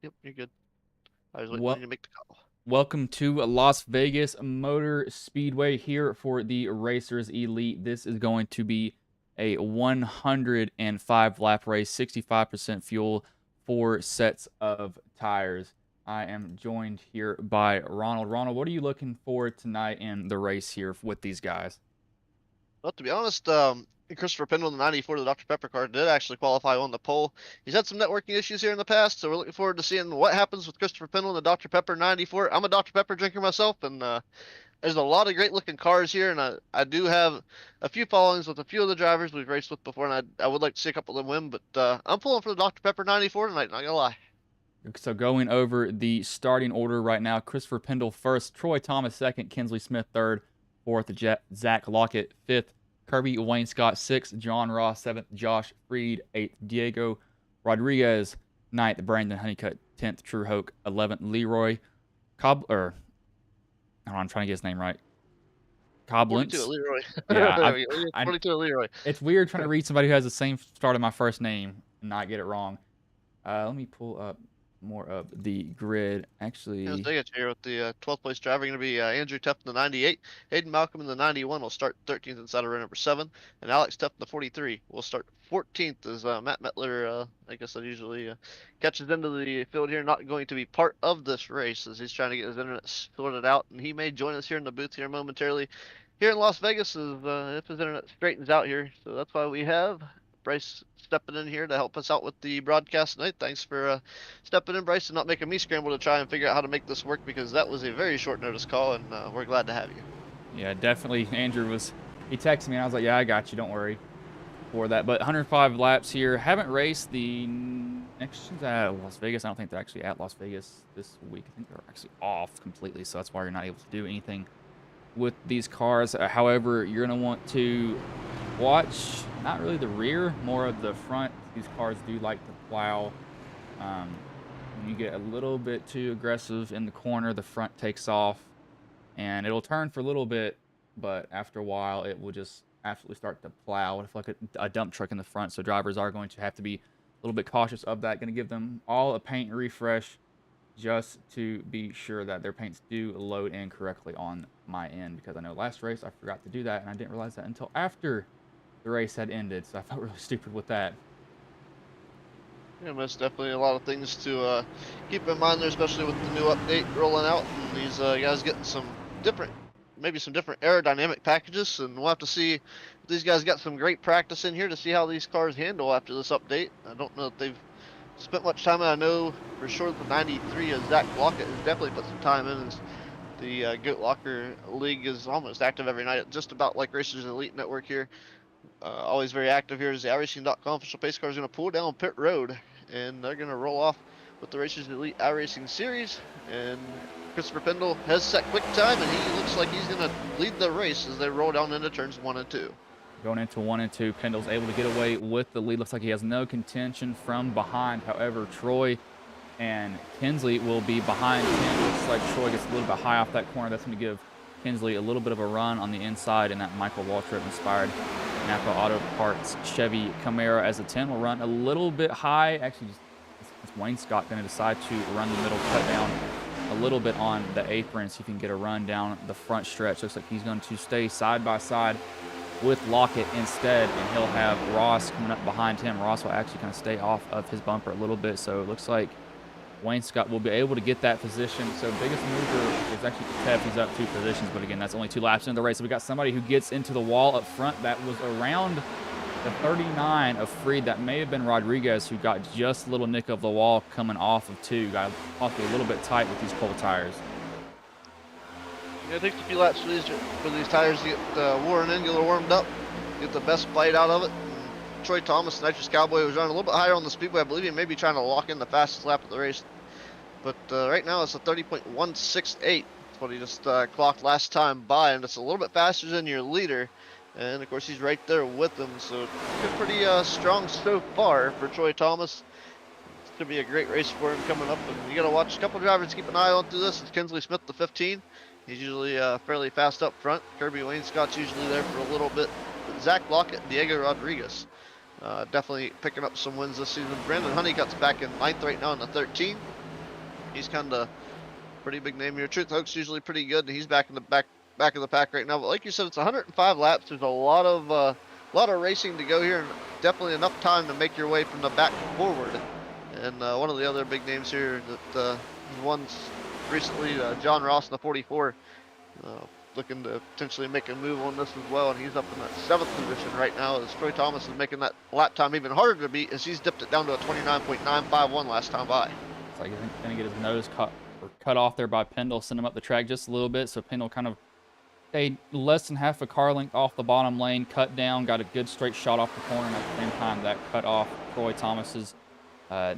Yep, you're good. I was waiting on Well, you to make the call. welcome to Las Vegas Motor Speedway here for the Racers Elite. This is going to be a 105 lap race, 65% fuel, 4 sets of tires. I am joined here by Ronald. Ronald, what are you looking for tonight in the race here with these guys? Well, to be honest, Christopher Pendle, the 94 the Dr. Pepper car, did actually qualify on the pole. He's had some networking issues here in the past, so we're looking forward to seeing what happens with Christopher Pendle and the Dr. Pepper 94. I'm a Dr. Pepper drinker myself, and there's a lot of great looking cars here, and I do have a few followings with a few of the drivers we've raced with before, and I would like to see a couple of them win, but I'm pulling for the Dr. Pepper 94 tonight, not gonna lie. So going over the starting order right now, Christopher Pendle first, Troy Thomas second, Kinsley Smith third, fourth, Zach Lockett fifth, Kirby Wainscott sixth, John Ross seventh, Josh Freed eighth, Diego Rodriguez ninth, Brandon Honeycutt 10th, True Hoke 11th, Leroy Cob or I'm trying to get his name right. 42 at Coblentz. Leroy. Yeah, There we go. I 42 at Leroy. it's weird trying to read somebody who has the same start of my first name and not get it wrong. Let me pull up more of the grid. As Actually, they get here with the 12th place driver, going to be Andrew Tuff in the 98. Hayden Malcolm in the 91 will start 13th inside of row number 7. And Alex Tuff in the 43 will start 14th as Matt Metler, I guess that usually catches into the field here, not going to be part of this race as he's trying to get his internet sorted out. And he may join us here in the booth here momentarily. Here in Las Vegas, if his internet straightens out here. So that's why we have Bryce stepping in here to help us out with the broadcast tonight. Thanks for stepping in, Bryce, and not making me scramble to try and figure out how to make this work because that was a very short notice call, and we're glad to have you. yeah, definitely. Andrew he texted me and I was like, yeah, I got you. Don't worry for that. But 105 laps here. Haven't raced the next one's at Las Vegas. I don't think they're actually at Las Vegas this week. I think they're actually off completely. So that's why you're not able to do anything with these cars. However, you're going to want to watch not really the rear, more of the front. These cars do like to plow. When you get a little bit too aggressive in the corner, the front takes off and it'll turn for a little bit, but after a while, it will just absolutely start to plow. It's like a dump truck in the front, so drivers are going to have to be a little bit cautious of that. Going to give them all a paint refresh just to be sure that their paints do load in correctly on my end, because I know last race I forgot to do that and I didn't realize that until after the race had ended, so I felt really stupid with that. Yeah, most definitely a lot of things to keep in mind there, especially with the new update rolling out and these guys getting some different, maybe some different aerodynamic packages, and we'll have to see if these guys got some great practice in here to see how these cars handle after this update. I don't know if they've spent much time, and I know for sure the 93 of Zach Lockett has definitely put some time in. As the Goat Locker League is almost active every night, just about like Racers Elite Network here. Always very active here as the iRacing.com official pace car is going to pull down pit road, and they're going to roll off with the Racers Elite iRacing Series. And Christopher Pendle has set quick time, and he looks like he's going to lead the race as they roll down into turns 1 and 2. Going into 1 and 2, Pendle's able to get away with the lead. Looks like he has no contention from behind. However, Troy and Kinsley will be behind him. Looks like Troy gets a little bit high off that corner. That's going to give Kinsley a little bit of a run on the inside in that Michael Waltrip inspired Napa Auto Parts Chevy Camaro, as the 10 will run a little bit high. Actually, just Wayne Scott going to decide to run the middle, cut down a little bit on the apron, see if he can get a run down the front stretch. Looks like he's going to stay side by side with Lockett instead, and he'll have Ross coming up behind him. Ross will actually kind of stay off of his bumper a little bit, so it looks like Wayne Scott will be able to get that position. So biggest mover is actually Kev. He's up 2 positions, but again, that's only 2 laps into the race. So we got somebody who gets into the wall up front that was around the 39 of Freed. That may have been Rodriguez, who got just a little nick of the wall coming off of 2. Got possibly a little bit tight with these cold tires. Yeah, it takes a few laps for these tires to get worn in, get warmed up, get the best bite out of it. And Troy Thomas, Nitrous Cowboy, was running a little bit higher on the Speedway. I believe he may be trying to lock in the fastest lap of the race. But right now it's a 30.168. That's what he just clocked last time by, and it's a little bit faster than your leader. And of course he's right there with him, so it's pretty strong so far for Troy Thomas. It's gonna be a great race for him coming up, and you gotta watch a couple drivers to keep an eye on through this. It's Kinsley Smith, the 15. He's usually fairly fast up front. Kirby Wainscott's usually there for a little bit. But Zach Lockett and Diego Rodriguez definitely picking up some wins this season. Brandon Honeycutt's back in 9th right now in the 13. He's kind of pretty big name here. Truth Hook's usually pretty good, and he's back in the back of the pack right now. But like you said, it's 105 laps. There's a lot of racing to go here, and definitely enough time to make your way from the back forward. And one of the other big names here that won recently, John Ross in the 44, looking to potentially make a move on this as well. And he's up in that 7th position right now, as Troy Thomas is making that lap time even harder to beat, as he's dipped it down to a 29.951 last time by. It's like he's gonna get his nose cut off there by Pendle, send him up the track just a little bit. So Pendle kind of stayed less than half a car length off the bottom lane, cut down, got a good straight shot off the corner, and at the same time that cut off Troy Thomas's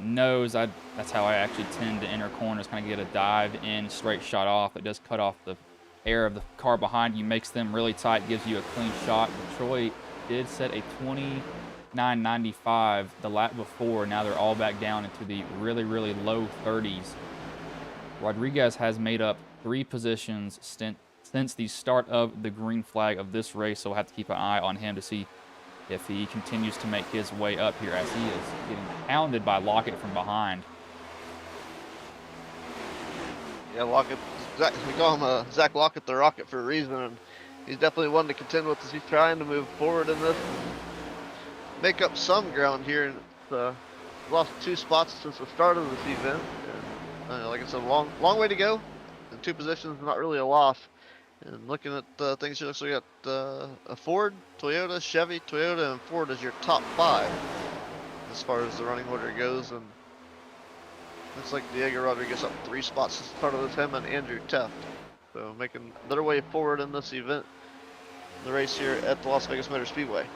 nose. That's how I actually tend to enter corners, kind of get a dive in, straight shot off. It does cut off the air of the car behind you, makes them really tight, gives you a clean shot. But Troy did set a 29.95 the lap before. Now they're all back down into the really, really low 30s. Rodriguez has made up 3 positions since the start of the green flag of this race, so we'll have to keep an eye on him to see if he continues to make his way up here, as he is getting pounded by Lockett from behind. Yeah, Lockett, we call him Zach Lockett the Rocket for a reason, and he's definitely one to contend with as he's trying to move forward in this and make up some ground here. And lost 2 spots since the start of this event. And, like I said, long way to go. And 2 positions, not really a loss. And looking at things here, so we got a Ford, Toyota, Chevy, Toyota, and Ford as your top 5 as far as the running order goes. And looks like Diego Rodriguez up 3 spots as part of this, him and Andrew Teft. So making their way forward in this event, the race here at the Las Vegas Motor Speedway.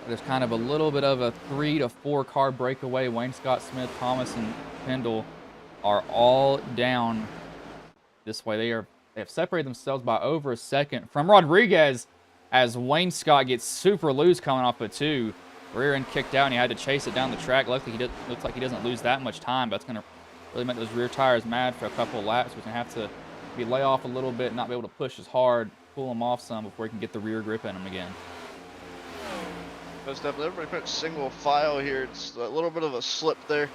There's kind of a little bit of a 3 to 4 car breakaway. Wayne Scott, Smith, Thomas, and Pendle are all down this way. They have separated themselves by over a second from Rodriguez, as Wayne Scott gets super loose coming off of 2. Rear end kicked out, and he had to chase it down the track. Luckily, looks like he doesn't lose that much time, but it's going to really make those rear tires mad for a couple of laps. We're going to have to maybe lay off a little bit, not be able to push as hard, pull him off some before he can get the rear grip in him again. Most definitely. Everybody put single file here. It's a little bit of a slip there.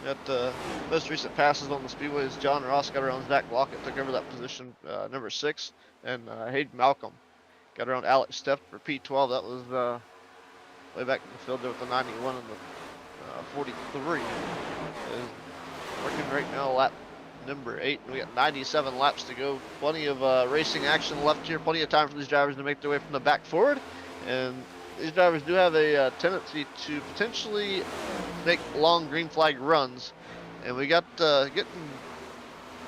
Got the most recent passes on the speedways. John Ross got around Zach Lockett, took over that position, number 6, and Hayden Malcolm got around Alex Steff for P12. That was way back in the field there with the 91 and the 43. Is working right now, lap number 8. We got 97 laps to go. Plenty of racing action left here. Plenty of time for these drivers to make their way from the back forward. And these drivers do have a tendency to potentially make long green flag runs, and we got getting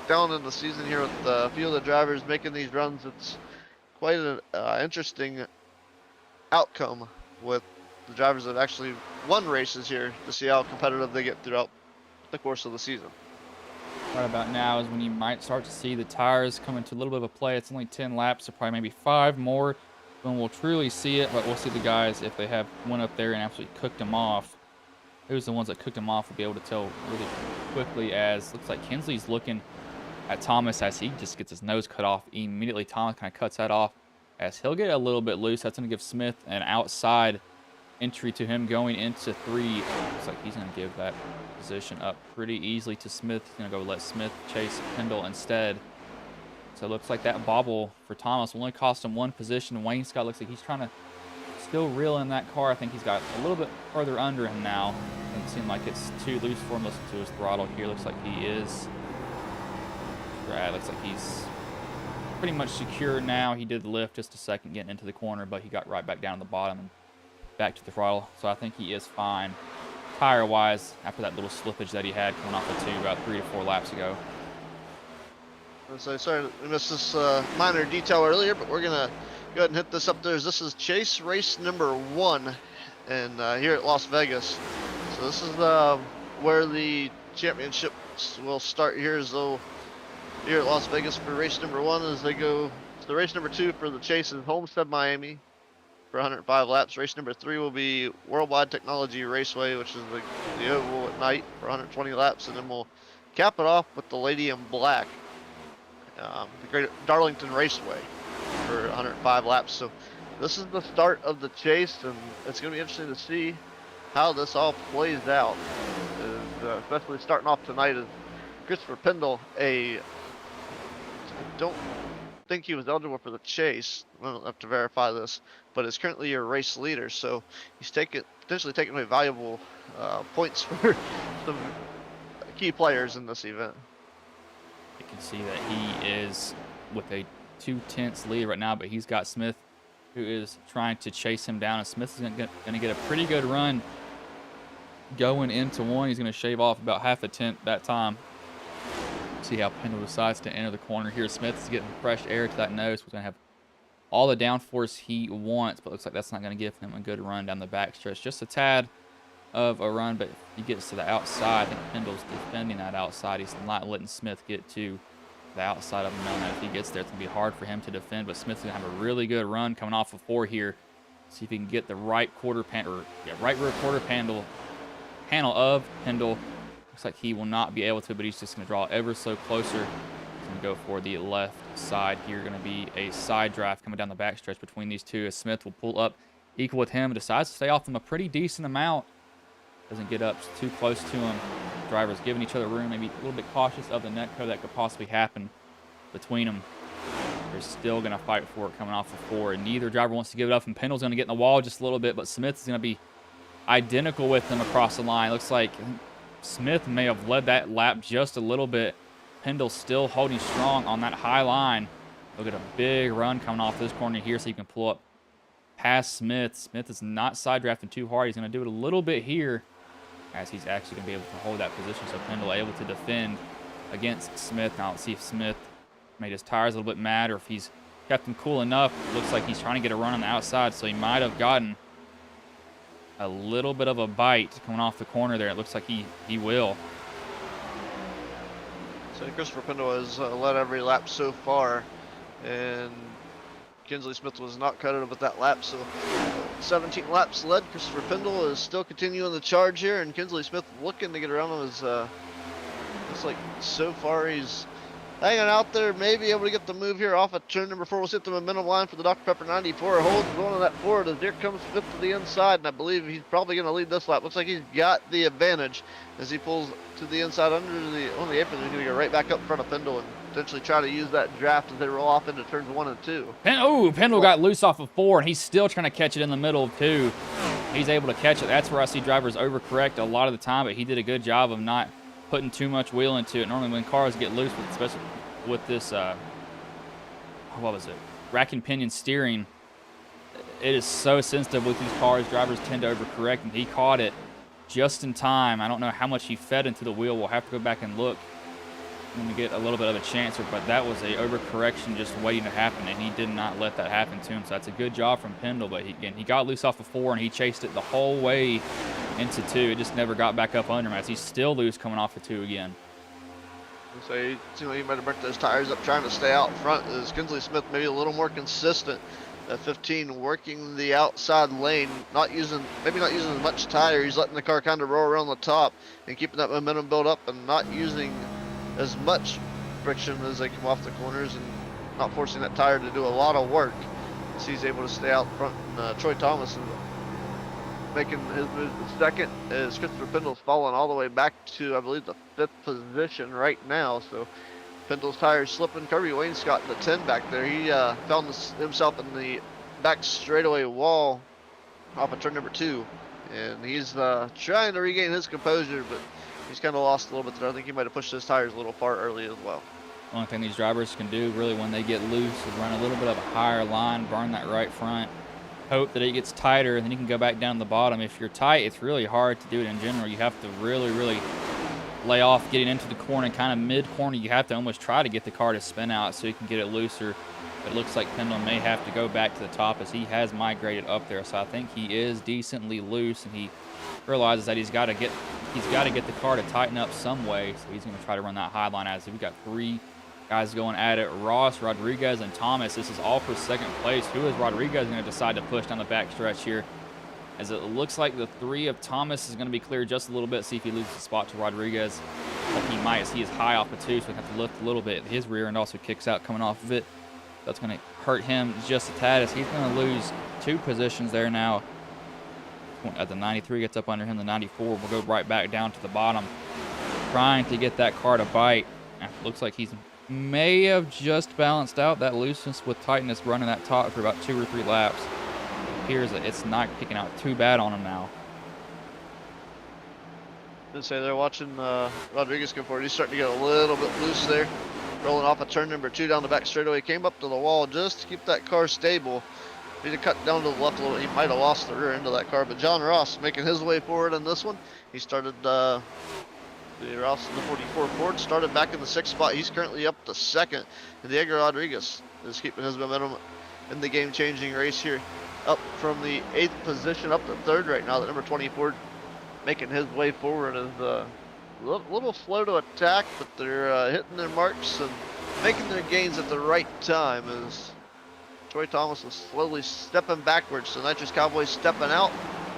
down in the season here with a few of the drivers making these runs. It's quite an interesting outcome with the drivers that actually won races here, to see how competitive they get throughout the course of the season. Right about now is when you might start to see the tires come into a little bit of a play. It's only 10 laps, so probably maybe 5 more when we'll truly see it, but we'll see the guys, if they have went up there and absolutely cooked them off. Who's the ones that cooked him off will be able to tell really quickly, as looks like Kinsley's looking at Thomas as he just gets his nose cut off immediately. Thomas kind of cuts that off as he'll get a little bit loose. That's going to give Smith an outside entry to him going into 3. Looks like he's going to give that position up pretty easily to Smith. He's going to go let Smith chase Pendle instead. So it looks like that bobble for Thomas will only cost him 1 position. Wayne Scott looks like he's trying to still reel in that car. I think he's got a little bit further under him now. Doesn't seem like it's too loose for him. Listen to his throttle here. Looks like he is. Right, looks like he's pretty much secure now. He did lift just a second getting into the corner, but he got right back down to the bottom and back to the throttle. So I think he is fine tire-wise after that little slippage that he had coming off the 2 about 3 to 4 laps ago. So sorry we missed this minor detail earlier, but we're gonna go ahead and hit this up there. This is Chase race number 1, and here at Las Vegas. So this is where the championships will start here. So here at Las Vegas for race number 1, as they go to the race number 2 for the Chase in Homestead, Miami, for 105 laps. Race number 3 will be Worldwide Technology Raceway, which is the oval at night, for 120 laps, and then we'll cap it off with the Lady in Black, the Great Darlington Raceway, for 105 laps. So this is the start of the Chase, and it's going to be interesting to see how this all plays out, especially starting off tonight, as Christopher Pendle I don't think he was eligible for the chase. I don't have to verify this, but is currently your race leader, so he's potentially taking away valuable points for some key players in this event. You can see that he is with a 2/10 lead right now, but he's got Smith, who is trying to chase him down, and Smith is going to get a pretty good run going into one. He's going to shave off about half a tenth that time. See how Pendle decides to enter the corner here. Smith is getting fresh air to that nose. He's going to have all the downforce he wants, but looks like that's not going to give him a good run down the backstretch. Just a tad of a run, but if he gets to the outside, I think Pendle's defending that outside. He's not letting Smith get to the outside of him, knowing that if he gets there, it's going to be hard for him to defend, but Smith's going to have a really good run coming off of 4 here. See if he can get the right right rear quarter panel of Pendle. Looks like he will not be able to, but he's just going to draw ever so closer. He's going to go for the left side here. Going to be a side draft coming down the backstretch between these two, as Smith will pull up equal with him. Decides to stay off him a pretty decent amount. Doesn't get up too close to him. Drivers giving each other room, maybe a little bit cautious of the netco that could possibly happen between them. They're still going to fight for it coming off of 4, and neither driver wants to give it up, and Pendle's going to get in the wall just a little bit, but Smith is going to be identical with him across the line. Looks like Smith may have led that lap just a little bit. Pendle still holding strong on that high line. Look at a big run coming off this corner here, so you can pull up past Smith. Smith is not side drafting too hard. He's going to do it a little bit here, as he's actually going to be able to hold that position, so Pendle able to defend against Smith. Now let's see if Smith made his tires a little bit mad, or if he's kept him cool enough. Looks like he's trying to get a run on the outside, so he might have gotten a little bit of a bite coming off the corner there. It looks like he will. So Christopher Pendle has led every lap so far, and Kinsley Smith was not credited with that lap, so 17 laps led. Christopher Pendle is still continuing the charge here, and Kinsley Smith looking to get around him. Looks like so far he's hanging out there, maybe able to get the move here off of turn number 4. We'll see if the momentum line for the Dr. Pepper 94 holds going on that forward, as here comes Smith to the inside, and I believe he's probably going to lead this lap. Looks like he's got the advantage as he pulls to the inside on the apron. He's going to go right back up in front of Pendle and potentially try to use that draft as they roll off into turns 1 and 2. Pendle got loose off of 4, and he's still trying to catch it in the middle of 2. He's able to catch it. That's where I see drivers overcorrect a lot of the time, but he did a good job of not putting too much wheel into it. Normally when cars get loose, especially with this, what was it, rack and pinion steering, it is so sensitive with these cars. Drivers tend to overcorrect, and he caught it just in time. I don't know how much he fed into the wheel. We'll have to go back and look when we get a little bit of a chance here, but that was a overcorrection just waiting to happen, and he did not let that happen to him. So that's a good job from Pendle, but he got loose off of 4, and he chased it the whole way into 2. It just never got back up under him, as he's still loose coming off of 2 again. So he might have burnt those tires up trying to stay out front. As Kinsley Smith maybe a little more consistent at 15, working the outside lane, maybe not using as much tire. He's letting the car kind of roll around the top and keeping that momentum build up, and not using as much friction as they come off the corners, and not forcing that tire to do a lot of work. So he's able to stay out front. And Troy Thomas is making his move to second, as Christopher Pendle's fallen all the way back to, I believe, the 5th position right now. So Pendle's tires slipping. Kirby Wainscott in the 10 back there. He found himself in the back straightaway wall off of turn number 2, and he's trying to regain his composure, but he's kind of lost a little bit there. I think he might have pushed his tires a little far early as well. The only thing these drivers can do really when they get loose is run a little bit of a higher line, burn that right front, hope that it gets tighter, and then you can go back down the bottom. If you're tight, it's really hard to do it in general. You have to really, really lay off getting into the corner, and kind of mid-corner you have to almost try to get the car to spin out so you can get it looser. It looks like Pendle may have to go back to the top, as he has migrated up there. So I think he is decently loose, and he realizes that he's got to get the car to tighten up some way. So he's going to try to run that high line. As we've got 3 guys going at it: Ross, Rodriguez, and Thomas. This is all for second place. Who is Rodriguez going to decide to push down the back stretch here? As it looks like the 3 of Thomas is going to be cleared just a little bit. See if he loses the spot to Rodriguez. I think he might, as he is high off of 2, so we have to lift a little bit. His rear end also kicks out coming off of it. That's going to hurt him just a tad, as he's going to lose 2 positions there now. As the 93 gets up under him, the 94 will go right back down to the bottom. trying to get that car to bite. Looks like he's may have just balanced out that looseness with tightness running that top for about 2 or 3 laps. It appears that it's not kicking out too bad on him now. I'd say they're watching Rodriguez come forward. He's starting to get a little bit loose there. Rolling off of turn number 2 down the back straightaway. Came up to the wall just to keep that car stable. If he'd have cut down to the left a little, he might have lost the rear end of that car. But John Ross making his way forward on this one. He started the Ross in the 44 Ford started back in the 6th spot. He's currently up to 2nd. And Diego Rodriguez is keeping his momentum in the game-changing race here. Up from the 8th position up to 3rd right now. The number 20 Ford making his way forward is a little slow to attack, but they're hitting their marks and making their gains at the right time as Troy Thomas is slowly stepping backwards. So Nitrous Cowboys stepping out,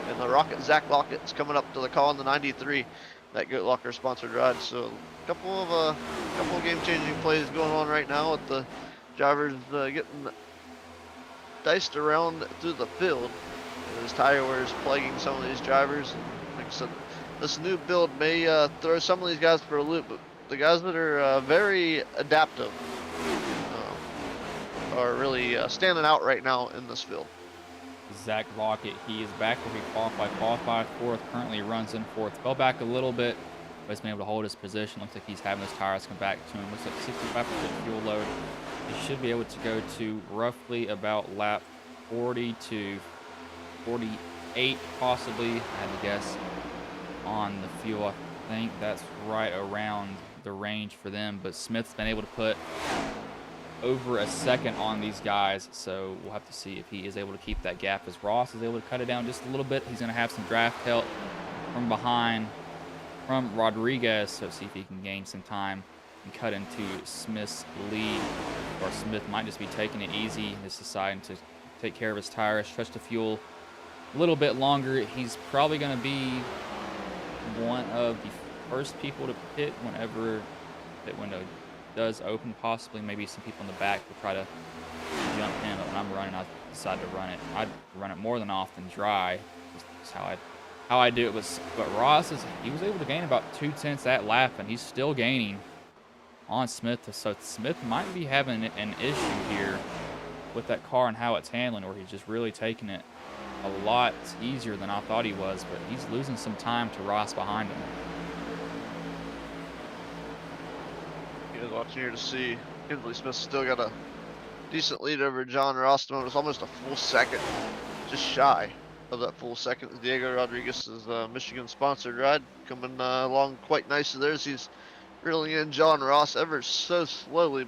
and the Rocket Zach Lockett's coming up to the call in the 93. That Goat Locker sponsored ride. So a couple of game-changing plays going on right now with the drivers getting diced around through the field. As tire wear is plaguing some of these drivers. And like I said, this new build may throw some of these guys for a loop, but the guys that are very adaptive are really standing out right now in this field. Zach Lockett, he is back where he qualified 4th, currently runs in 4th. Fell back a little bit, but he's been able to hold his position. Looks like he's having his tires come back to him. Looks like 65% fuel load. He should be able to go to roughly about lap 40 to 48, possibly, I had to guess, on the fuel. I think that's right around the range for them, but Smith's been able to put over a second on these guys, so we'll have to see if he is able to keep that gap as Ross is able to cut it down just a little bit. He's going to have some draft help from behind from Rodriguez, so see if he can gain some time and cut into Smith's lead, or Smith might just be taking it easy and is deciding to take care of his tires, stretch the fuel a little bit longer. He's probably going to be one of the first people to pit whenever pit window does open. Possibly maybe some people in the back will try to jump in, but when I'm running, I decide to run it. I'd run it more than often dry. That's how I do it. But Ross he was able to gain about 2/10 that lap, and he's still gaining on Smith. So Smith might be having an issue here with that car and how it's handling, or he's just really taking it a lot easier than I thought he was. But he's losing some time to Ross behind him. Watching here to see Kinsley Smith still got a decent lead over John Ross. It's almost a full second, just shy of that full second. Diego Rodriguez's Michigan sponsored ride coming along quite nicely there as he's reeling in John Ross ever so slowly,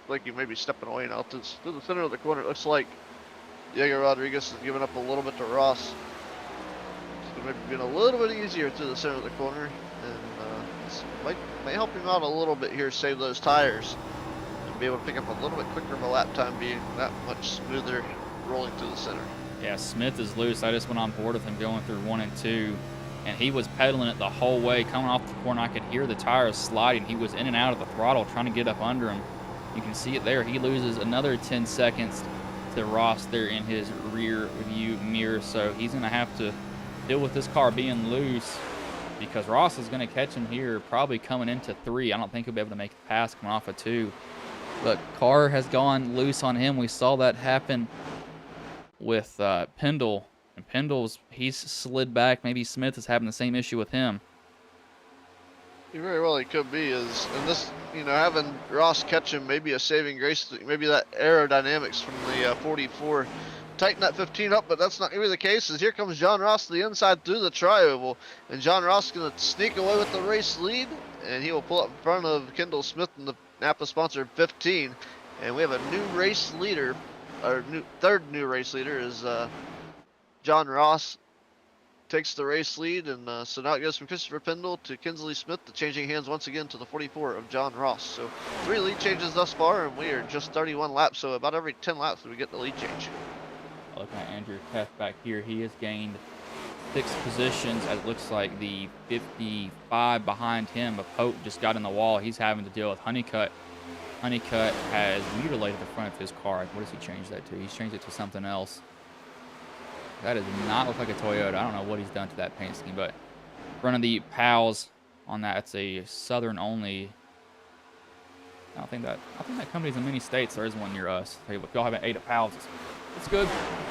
like he may be stepping away now to the center of the corner. It looks like Diego Rodriguez is giving up a little bit to Ross. So maybe being a little bit easier through the center of the corner, and may help him out a little bit here, save those tires, and be able to pick up a little bit quicker of a lap time, being that much smoother rolling through the center. Yeah, Smith is loose. I just went on board with him going through 1 and 2, and he was pedaling it the whole way. Coming off the corner, I could hear the tires sliding. He was in and out of the throttle trying to get up under him. You can see it there. He loses another 10 seconds to Ross there in his rear view mirror, so he's going to have to deal with this car being loose, because Ross is going to catch him here probably coming into 3. I don't think he'll be able to make the pass coming off of 2. But car has gone loose on him. We saw that happen with Pendle. And he's slid back. Maybe Smith is having the same issue with him. Very well he could be. And this, having Ross catch him, maybe a saving grace. Maybe that aerodynamics from the 44 tighten that 15 up, but that's not going to be the case, as here comes John Ross to the inside through the tri-oval, and John Ross is going to sneak away with the race lead, and he will pull up in front of Kendall Smith in the Napa-sponsored 15, and we have a new race leader. Our third new race leader is John Ross takes the race lead, and so now it goes from Christopher Pendle to Kinsley Smith, changing hands once again to the 44 of John Ross. So 3 lead changes thus far, and we are just 31 laps, so about every 10 laps we get the lead change. Looking at Andrew Keth back here, he has gained 6 positions. It looks like the 55 behind him, but Pope just got in the wall. He's having to deal with Honeycutt. Honeycutt has mutilated the front of his car. What does he change that to? He's changed it to something else. That does not look like a Toyota. I don't know what he's done to that paint scheme, but front of the Pals on that. It's a Southern only. I think that company's in many states. There is one near us. Hey, if y'all haven't ate at Pal's, it's good.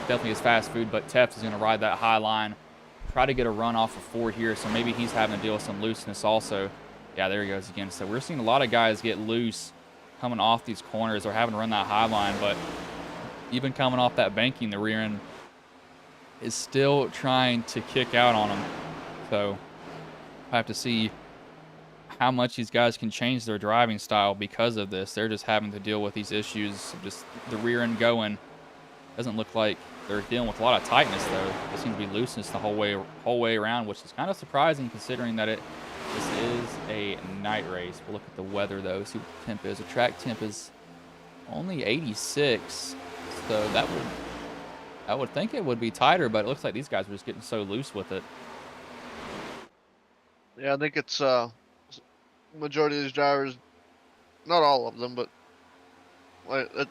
Definitely is fast food, but Tefts is going to ride that high line, try to get a run off of 4 here. So maybe he's having to deal with some looseness also. Yeah, there he goes again. So we're seeing a lot of guys get loose coming off these corners or having to run that high line, but even coming off that banking, the rear end is still trying to kick out on them. So I have to see how much these guys can change their driving style because of this. They're just having to deal with these issues, just the rear end going. Doesn't look like they're dealing with a lot of tightness though. There seems to be looseness the whole way around, which is kind of surprising considering that this is a night race. We'll look at the weather though, see what the temp is. The track temp is only 86, so I would think it would be tighter, but it looks like these guys are just getting so loose with it. Yeah, I think it's majority of these drivers, not all of them, but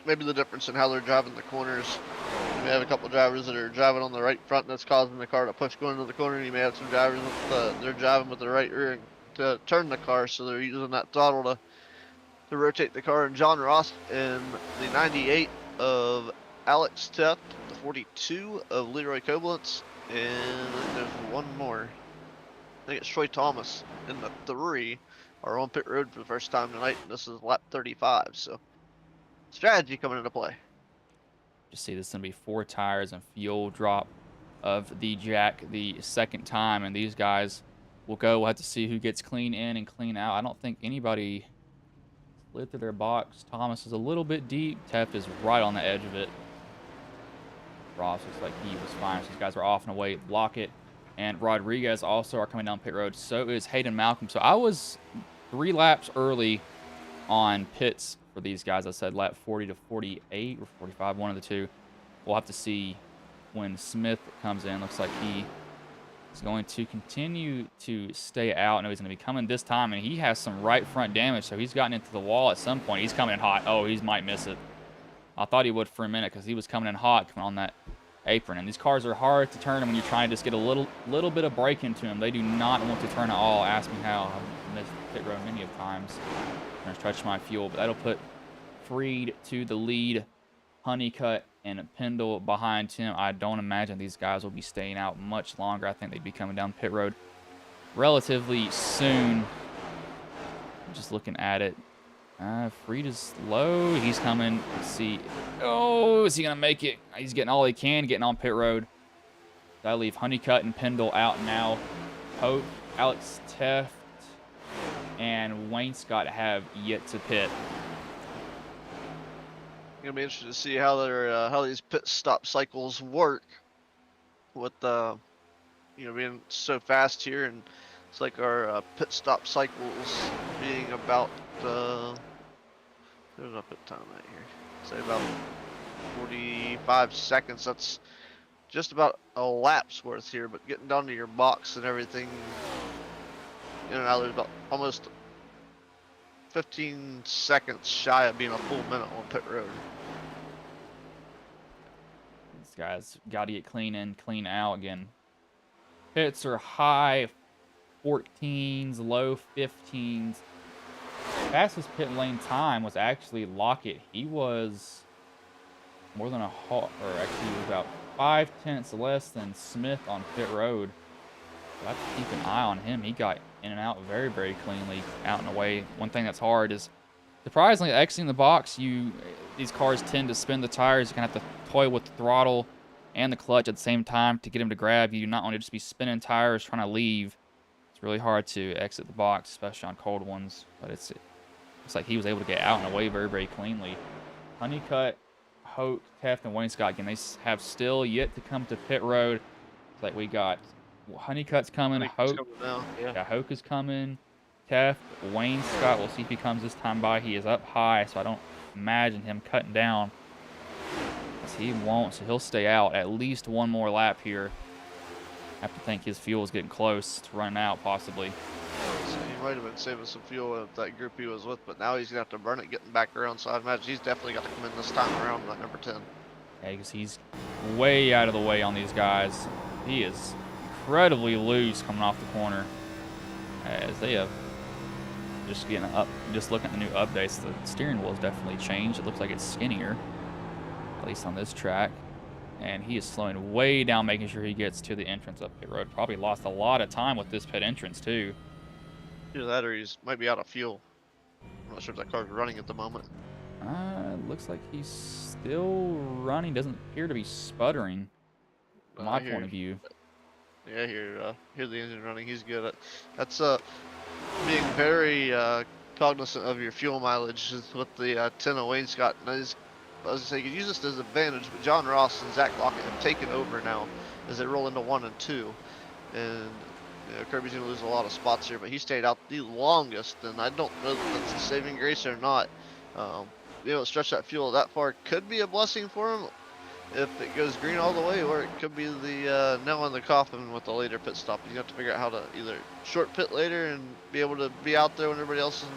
maybe the difference in how they're driving the corners. You may have a couple drivers that are driving on the right front, and that's causing the car to push going into the corner. And you may have some drivers they're driving with the right rear to turn the car, so they're using that throttle to rotate the car. And John Ross in the 98 of Alex Teft, the 42 of Leroy Koblenz, and there's one more. I think it's Troy Thomas in the 3 are on pit road for the first time tonight, and this is lap 35. So strategy coming into play. Just see this is going to be 4 tires and fuel drop of the jack the second time, and these guys will go. We'll have to see who gets clean in and clean out. I don't think anybody slid through their box. Thomas is a little bit deep. Tef is right on the edge of it. Ross looks like he was fine. So these guys are off and away. Lockett and Rodriguez also are coming down pit road. So is Hayden Malcolm. So I was 3 laps early on pits for these guys. I said lap 40 to 48 or 45, one of the two. We'll have to see when Smith comes in. Looks like he is going to continue to stay out. I know he's going to be coming this time, and he has some right front damage, so he's gotten into the wall at some point. He's coming in hot. Oh, he might miss it. I thought he would for a minute because he was coming in hot coming on that apron. And these cars are hard to turn when you're trying to just get a little bit of break into them. They do not want to turn at all. Ask me how. I've missed pit road many of times. I'm going to stretch my fuel, but that'll put Freed to the lead. Honeycutt and Pendle behind him. I don't imagine these guys will be staying out much longer. I think they'd be coming down pit road relatively soon. Just looking at it. Freed is low. He's coming. Let's see. Oh, is he going to make it? He's getting all he can, getting on pit road. That'll leave Honeycutt and Pendle out now. Hope, Alex Teft, and Wayne Scott have yet to pit. Gonna be interested to see how these pit stop cycles work with being so fast here, and it's like our pit stop cycles being about there's a pit time right here. Say about 45 seconds. That's just about a lap's worth here, but getting down to your box and everything, there's about almost 15 seconds shy of being a full minute on pit road. These guys got to get clean in, clean out again. Pits are high 14s, low 15s. Fastest pit lane time was actually Lockett. He was more than actually he was about 5/10 less than Smith on pit road. So I have to keep an eye on him. He got in and out very, very cleanly, out and away. One thing that's hard is, surprisingly, exiting the box, these cars tend to spin the tires. You're going to have to toy with the throttle and the clutch at the same time to get them to grab you. Not only just be spinning tires trying to leave. It's really hard to exit the box, especially on cold ones. But it's like he was able to get out and away very, very cleanly. Honeycutt, Hoke, Teft, and Wayne Scott, again, they have still yet to come to pit road. It's like we got Honeycutt's coming. Hoke, yeah, Hoke is coming. Teft, Wayne Scott. We'll see if he comes this time by. He is up high, so I don't imagine him cutting down. He won't, so he'll stay out at least one more lap here. I have to think his fuel is getting close to running out, possibly. So he might have been saving some fuel with that group he was with, but now he's going to have to burn it getting back around. So I imagine he's definitely got to come in this time around like number 10. Yeah, because he's way out of the way on these guys. He is incredibly loose coming off the corner. as they have just looking at the new updates, the steering wheel has definitely changed. It looks like it's skinnier, at least on this track. And he is slowing way down, making sure he gets to the entrance of pit road. Probably lost a lot of time with this pit entrance too. Either that or he's might be out of fuel. I'm not sure if that car's running at the moment. Looks like he's still running. Doesn't appear to be sputtering, from my point of view. Yeah, hear the engine running. He's good at that's being very cognizant of your fuel mileage is what the 10 of Wayne Scott. And I was gonna say you could use this as an advantage, but John Ross and Zach Lockett have taken over now as they roll into 1 and 2, and Kirby's gonna lose a lot of spots here, but he stayed out the longest, and I don't know if that's a saving grace or not. Being able to stretch that fuel that far could be a blessing for him if it goes green all the way, or it could be the nail in the coffin with a later pit stop. You have to figure out how to either short pit later and be able to be out there when everybody else is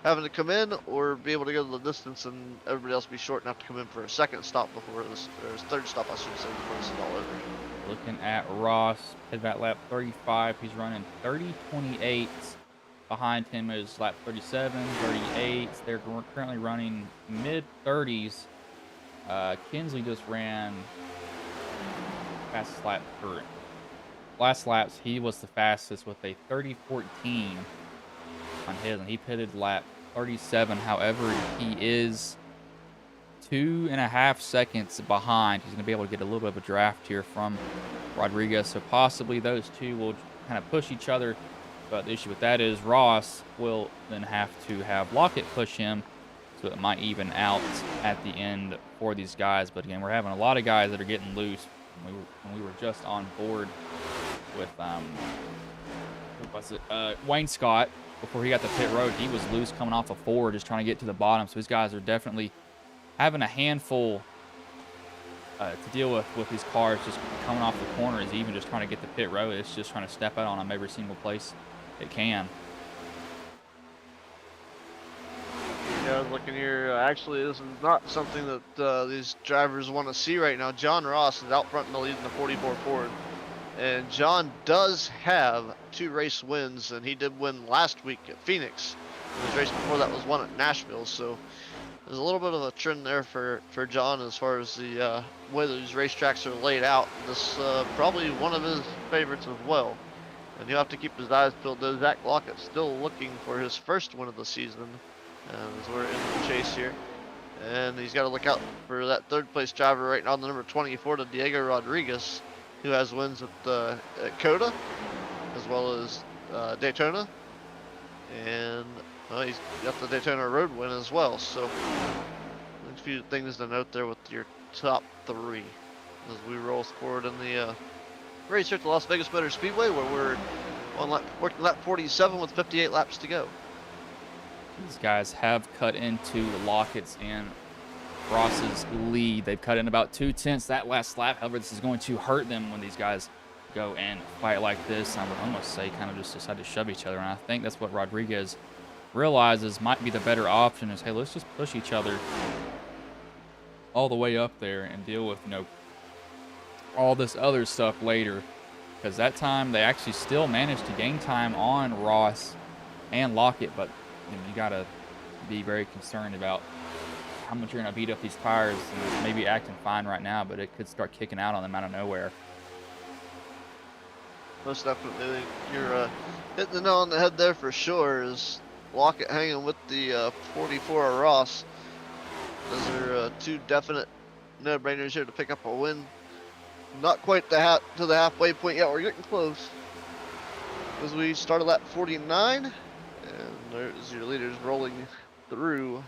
having to come in, or be able to go the distance and everybody else be short and have to come in for a second stop before this, or his third stop, I should say, before this is all over. Looking at Ross, pit lap 35. He's running 30.28. Behind him is lap 37, 38. They're currently running mid-30s. Kinsley just ran fastest lap for last laps. He was the fastest with a 30.14 on his, and he pitted lap 37. However, he is 2.5 seconds behind. He's going to be able to get a little bit of a draft here from Rodriguez, so possibly those two will kind of push each other. But the issue with that is Ross will then have to have Lockett push him, so it might even out at the end for these guys. But again, we're having a lot of guys that are getting loose. When we were just on board with Wayne Scott before he got to pit road, he was loose coming off a 4, just trying to get to the bottom. So these guys are definitely having a handful to deal with these cars just coming off the corners, even just trying to get to pit road. It's just trying to step out on them every single place it can. Yeah, I was looking here. Actually, this is not something that these drivers want to see right now. John Ross is out front in the lead in the 44 Ford. And John does have 2 race wins, and he did win last week at Phoenix. His race before that was won at Nashville, so there's a little bit of a trend there for John as far as the way these racetracks are laid out. This probably one of his favorites as well. And he'll have to keep his eyes peeled. Though Zach Lockett still looking for his first win of the season as we're in the chase here. And he's got to look out for that 3rd place driver right now, the number 24, to Diego Rodriguez, who has wins at COTA as well as Daytona. And he's got the Daytona Road win as well. So a few things to note there with your top 3 as we roll forward in the race here at the Las Vegas Motor Speedway, where we're working lap 47 with 58 laps to go. These guys have cut into Lockett's and Ross's lead. They've cut in about 2/10 that last lap. However, this is going to hurt them when these guys go and fight like this. I would almost say kind of just decide to shove each other, and I think that's what Rodriguez realizes might be the better option is, hey, let's just push each other all the way up there and deal with, all this other stuff later. Because that time they actually still managed to gain time on Ross and Lockett, but you got to be very concerned about how much you're going to beat up these tires. And maybe acting fine right now, but it could start kicking out on them out of nowhere. Most definitely. You're hitting the nail on the head there for sure. Is Lockett hanging with the 44 of Ross. Those are 2 definite no-brainers here to pick up a win. Not quite to the halfway point yet. We're getting close. As we start at lap 49, and there's your leaders rolling through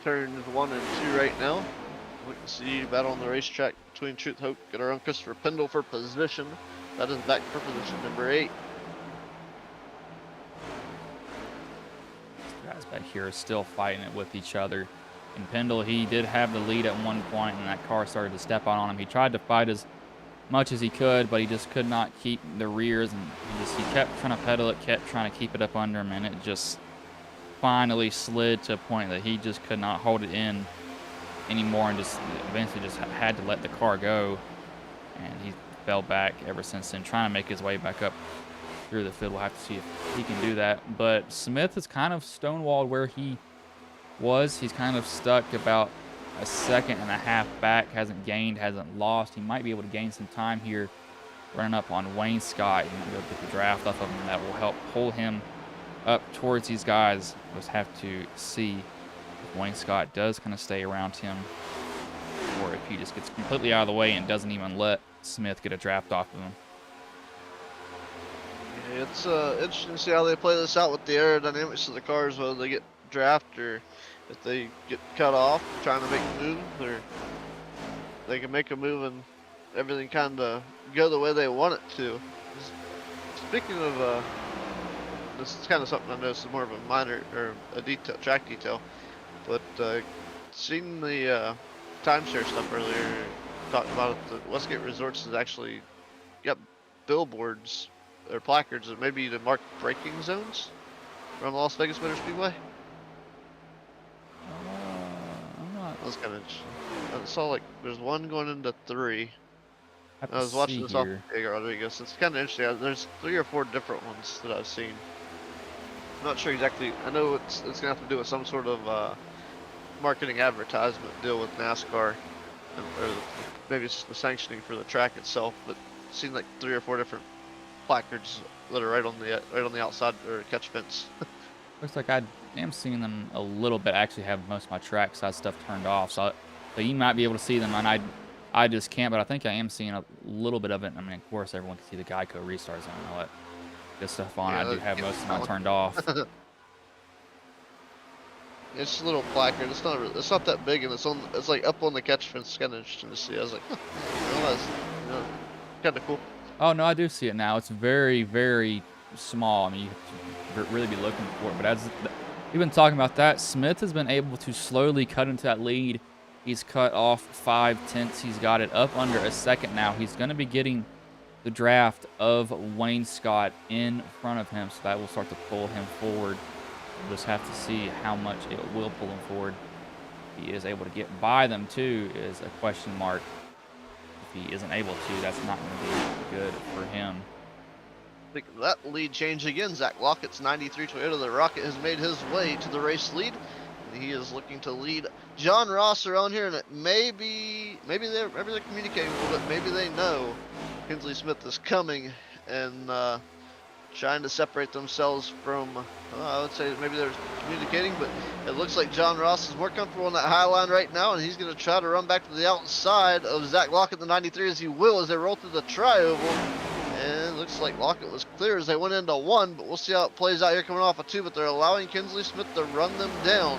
turns 1 and 2 right now. We can see battle on the racetrack between Truth Hope and our own Christopher Pendle for position. That is back for position number 8. These guys back here are still fighting it with each other. And Pendle, he did have the lead at one point, and that car started to step on him. He tried to fight as much as he could, but he just could not keep the rears, and he kept trying to pedal it, kept trying to keep it up under him, and it just finally slid to a point that he just could not hold it in anymore, and just eventually just had to let the car go. And he fell back ever since then, trying to make his way back up through the field. We'll have to see if he can do that. But Smith is kind of stonewalled where he was. He's kind of stuck about a second and a half back. Hasn't gained, hasn't lost. He might be able to gain some time here running up on Wayne Scott. He might be able to get the draft off of him. That will help pull him up towards these guys. We'll just have to see if Wayne Scott does kind of stay around him or if he just gets completely out of the way and doesn't even let Smith get a draft off of him. Yeah, it's interesting to see how they play this out with the aerodynamics of the cars, whether they get draft or if they get cut off trying to make a move, or they can make a move and everything kind of go the way they want it to. Speaking of, this is kind of something I noticed is more of a minor or a detail, track detail, but seeing the timeshare stuff earlier, talking about it, the Westgate Resorts has actually got billboards or placards that maybe to mark braking zones from Las Vegas Motor Speedway. I'm not. That was kind of interesting. I saw like there's one going into 3. Have I was to watching see this off here. Diego Rodriguez. It's kind of interesting. There's 3 or 4 different ones that I've seen. I'm not sure exactly. I know it's gonna have to do with some sort of marketing advertisement deal with NASCAR, or maybe it's just the sanctioning for the track itself. But it seemed like 3 or 4 different placards that are right on the outside or catch fence. Looks like I am seeing them a little bit. I actually have most of my track side stuff turned off, so you might be able to see them, and I just can't. But I think I am seeing a little bit of it. I mean, of course, everyone can see the Geico restarts and all that good stuff on. Yeah, I do have most of mine one. turned off. It's a little placard. It's not that big, and it's like up on the catch fence. It's kind of interesting to see. I was like, huh, that's kind of cool. Oh no, I do see it now. It's very, very small. I mean, you have to really be looking for it. But as we've been talking about that, Smith has been able to slowly cut into that lead. He's cut off 5/10. He's got it up under a second now. He's going to be getting the draft of Wayne Scott in front of him, so that will start to pull him forward. We'll just have to see how much it will pull him forward. If he is able to get by them too is a question mark. If he isn't able to, that's not going to be good for him. Think of that lead change again. Zach Lockett's 93 Toyota the Rocket has made his way to the race lead. And he is looking to lead John Ross around here, and it maybe they're communicating a little bit. Maybe they know Kinsley Smith is coming and trying to separate themselves from. I would say maybe they're communicating, but it looks like John Ross is more comfortable on that high line right now, and he's going to try to run back to the outside of Zach Lockett, the 93, as he will as they roll through the tri-oval. And it looks like Lockett was clear as they went into 1, but we'll see how it plays out here coming off of 2. But they're allowing Kinsley Smith to run them down,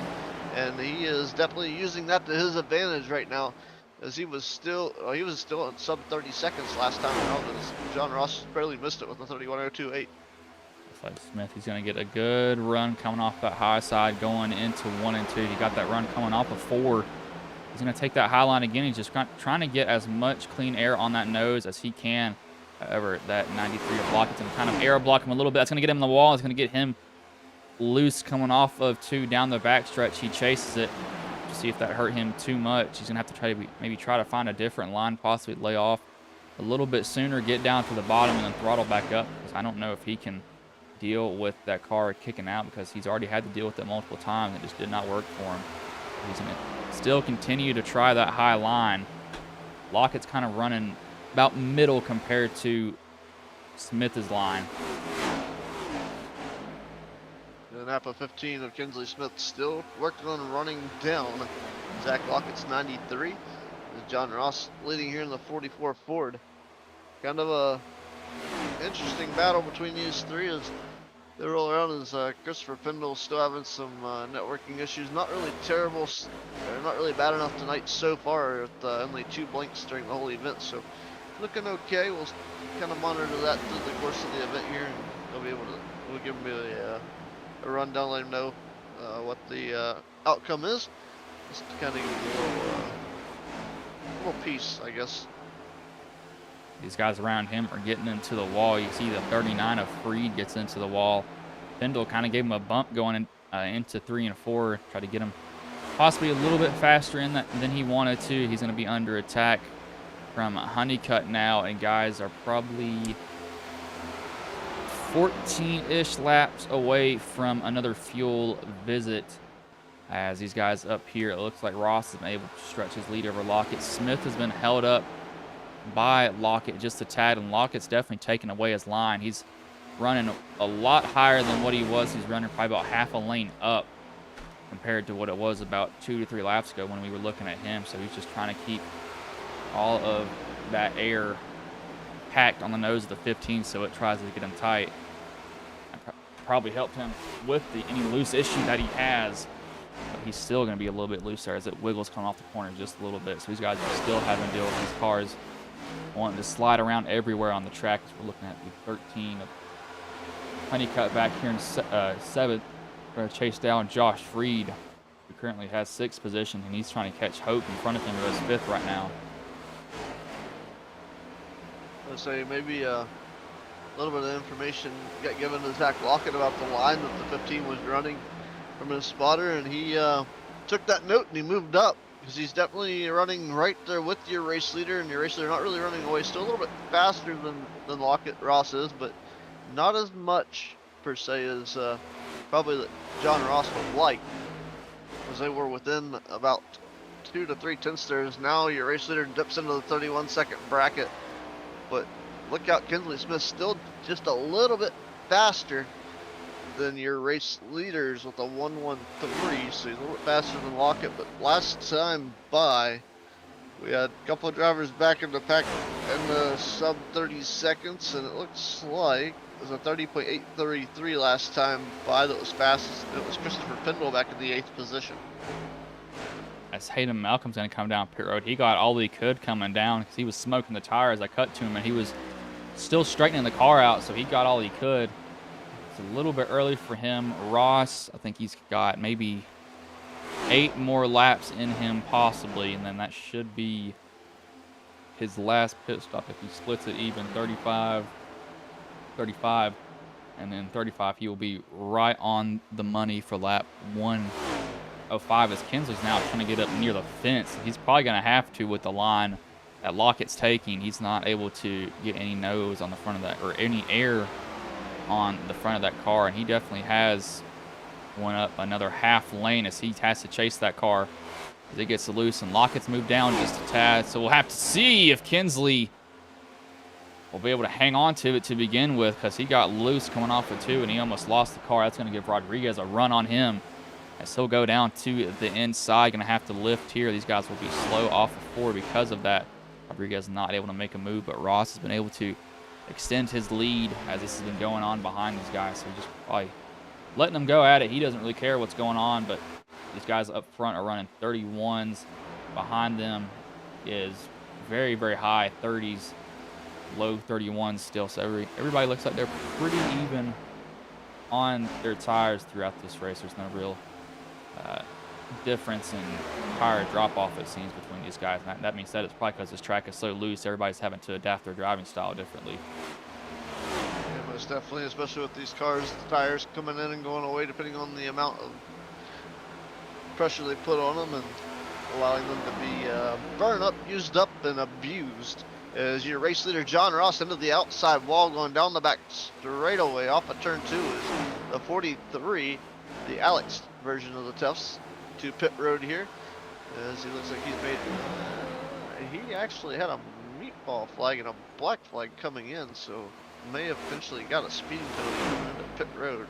and he is definitely using that to his advantage right now, as he was still at sub 30 seconds last time around. As John Ross barely missed it with a 31.028. Looks like Smith, he's going to get a good run coming off that high side going into 1 and 2. He got that run coming off of 4. He's going to take that high line again. He's just trying to get as much clean air on that nose as he can. However, that 93 will block it and kind of air block him a little bit. That's going to get him in the wall. It's going to get him loose coming off of 2 down the backstretch. He chases it to see if that hurt him too much. He's going to have to maybe try to find a different line, possibly lay off a little bit sooner, get down to the bottom, and then throttle back up. Because I don't know if he can deal with that car kicking out, because he's already had to deal with it multiple times. It just did not work for him. He's going to still continue to try that high line. Lockett's kind of running about middle compared to Smith's line. And Napa 15 of Kinsley Smith still working on running down Zach Lockett's 93. As John Ross leading here in the 44 Ford. Kind of a interesting battle between these 3 as they roll around, as Christopher Pendle's still having some networking issues. Not really terrible, or not really bad enough tonight so far, with only 2 blinks during the whole event. So looking okay. We'll kind of monitor that through the course of the event here, and we'll give him a rundown, let him know what the outcome is. Just to kind of give him a little piece, I guess. These guys around him are getting into the wall. You see the 39 of Freed gets into the wall. Pendle kind of gave him a bump going into 3 and 4. Try to get him possibly a little bit faster in that than he wanted to. He's going to be under attack from Honeycutt now, and guys are probably 14-ish laps away from another fuel visit. As these guys up here, it looks like Ross has been able to stretch his lead over Lockett. Smith has been held up by Lockett just a tad, and Lockett's definitely taken away his line. He's running a lot higher than what he was. He's running probably about half a lane up compared to what it was about 2 to 3 laps ago when we were looking at him. So he's just trying to keep all of that air packed on the nose of the 15, so it tries to get him tight. Probably helped him with any loose issue that he has, but he's still going to be a little bit loose there as it wiggles coming off the corner just a little bit. So these guys are still having to deal with these cars wanting to slide around everywhere on the track. As we're looking at the 13 of Honeycutt back here in 7th. Going to chase down Josh Freed, who currently has 6th position, and he's trying to catch Hope in front of him, who is 5th right now. Let's say maybe a little bit of information got given to Zach Lockett about the line that the 15 was running from his spotter, and he took that note and he moved up, because he's definitely running right there with your race leader, and your race leader not really running away, still a little bit faster than Lockett Ross is, but not as much per se as probably that John Ross would like, because they were within about 2 to 3 tenths there. Now your race leader dips into the 31-second bracket, but look out, Kinsley Smith still just a little bit faster than your race leaders with a 1:13, so he's a little bit faster than Lockett. But last time by, we had a couple of drivers back in the pack in the sub 30 seconds, and it looks like it was a 30.833 last time by that was fastest. It was Christopher Pendle back in the 8th position. As Hayden Malcolm's going to come down pit road, he got all he could coming down because he was smoking the tires. I cut to him, and he was still straightening the car out, so he got all he could. It's a little bit early for him. Ross, I think he's got maybe 8 more laps in him possibly, and then that should be his last pit stop if he splits it even. 35, and then 35, he will be right on the money for lap 105 as Kinsley's now trying to get up near the fence. He's probably going to have to with the line that Lockett's taking. He's not able to get any nose on the front of that, or any air on the front of that car, and he definitely has went up another half lane as he has to chase that car as it gets loose, and Lockett's moved down just a tad. So we'll have to see if Kinsley will be able to hang on to it to begin with, because he got loose coming off of 2 and he almost lost the car. That's going to give Rodriguez a run on him as he'll go down to the inside. Going to have to lift here. These guys will be slow off of 4 because of that. Rodriguez not able to make a move, but Ross has been able to extend his lead as this has been going on behind these guys. So just probably letting them go at it. He doesn't really care what's going on, but these guys up front are running 31s. Behind them is very, very high 30s, low 31s still. So everybody looks like they're pretty even on their tires throughout this race. There's no real difference in tire drop-off, it seems, between these guys. And that being said, it's probably because this track is so loose, everybody's having to adapt their driving style differently. Yeah, most definitely, especially with these cars, the tires coming in and going away depending on the amount of pressure they put on them, and allowing them to be burned up, used up, and abused. As your race leader John Ross into the outside wall, going down the back straightaway off of turn 2 is the 43, the Alex version of the Tufts, to pit road here, as he looks like he's made. He actually had a meatball flag and a black flag coming in, so may have potentially got a speeding penalty coming into pit road.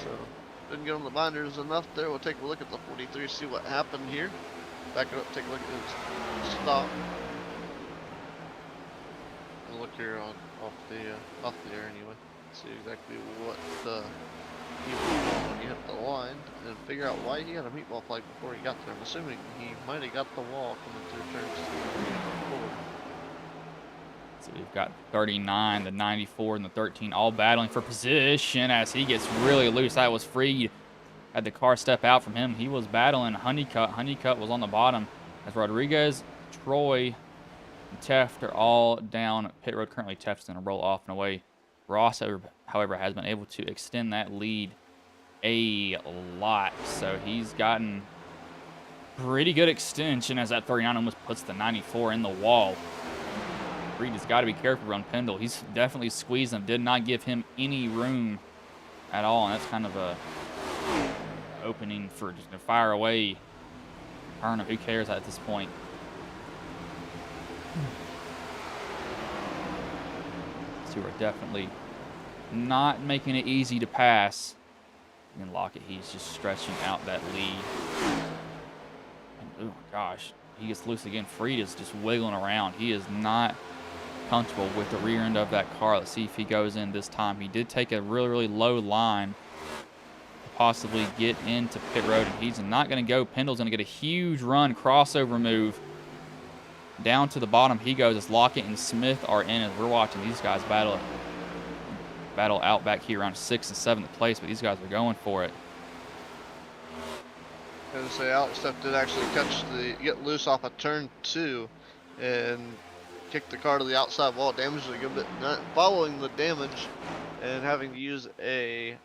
So didn't get on the binders enough there. We'll take a look at the 43, see what happened here. Back it up, take a look at his stop. We'll look here on off the air anyway. See exactly what he was doing when he hit the line, and figure out why he had a meatball flag before he got there. I'm assuming he might have got the wall coming through turns 3 and 4. So we've got 39, the 94, and the 13 all battling for position as he gets really loose. That was Freed. Had the car step out from him. He was battling Honeycutt. Honeycutt was on the bottom as Rodriguez, Troy, and Teft are all down pit road. Currently, Teft's going to roll off and away. Ross, however, has been able to extend that lead a lot. So he's gotten pretty good extension as that 39 almost puts the 94 in the wall. Reed has got to be careful around Pendle. He's definitely squeezed him, did not give him any room at all, and that's kind of a opening for just to fire away. I don't know, who cares at this point. So we're definitely not making it easy to pass. And Lockett, he's just stretching out that lead. And, oh my gosh, he gets loose again. Freed is just wiggling around. He is not comfortable with the rear end of that car. Let's see if he goes in this time. He did take a really, really low line to possibly get into pit road, and he's not going to go. Pendle's going to get a huge run, crossover move. Down to the bottom he goes as Lockett and Smith are in, as we're watching these guys battle out back here around 6th and 7th place, but these guys are going for it. I was gonna say Alex Tuff did actually get loose off of turn 2 and kick the car to the outside wall, damaged it a good bit. Following the damage and having to use a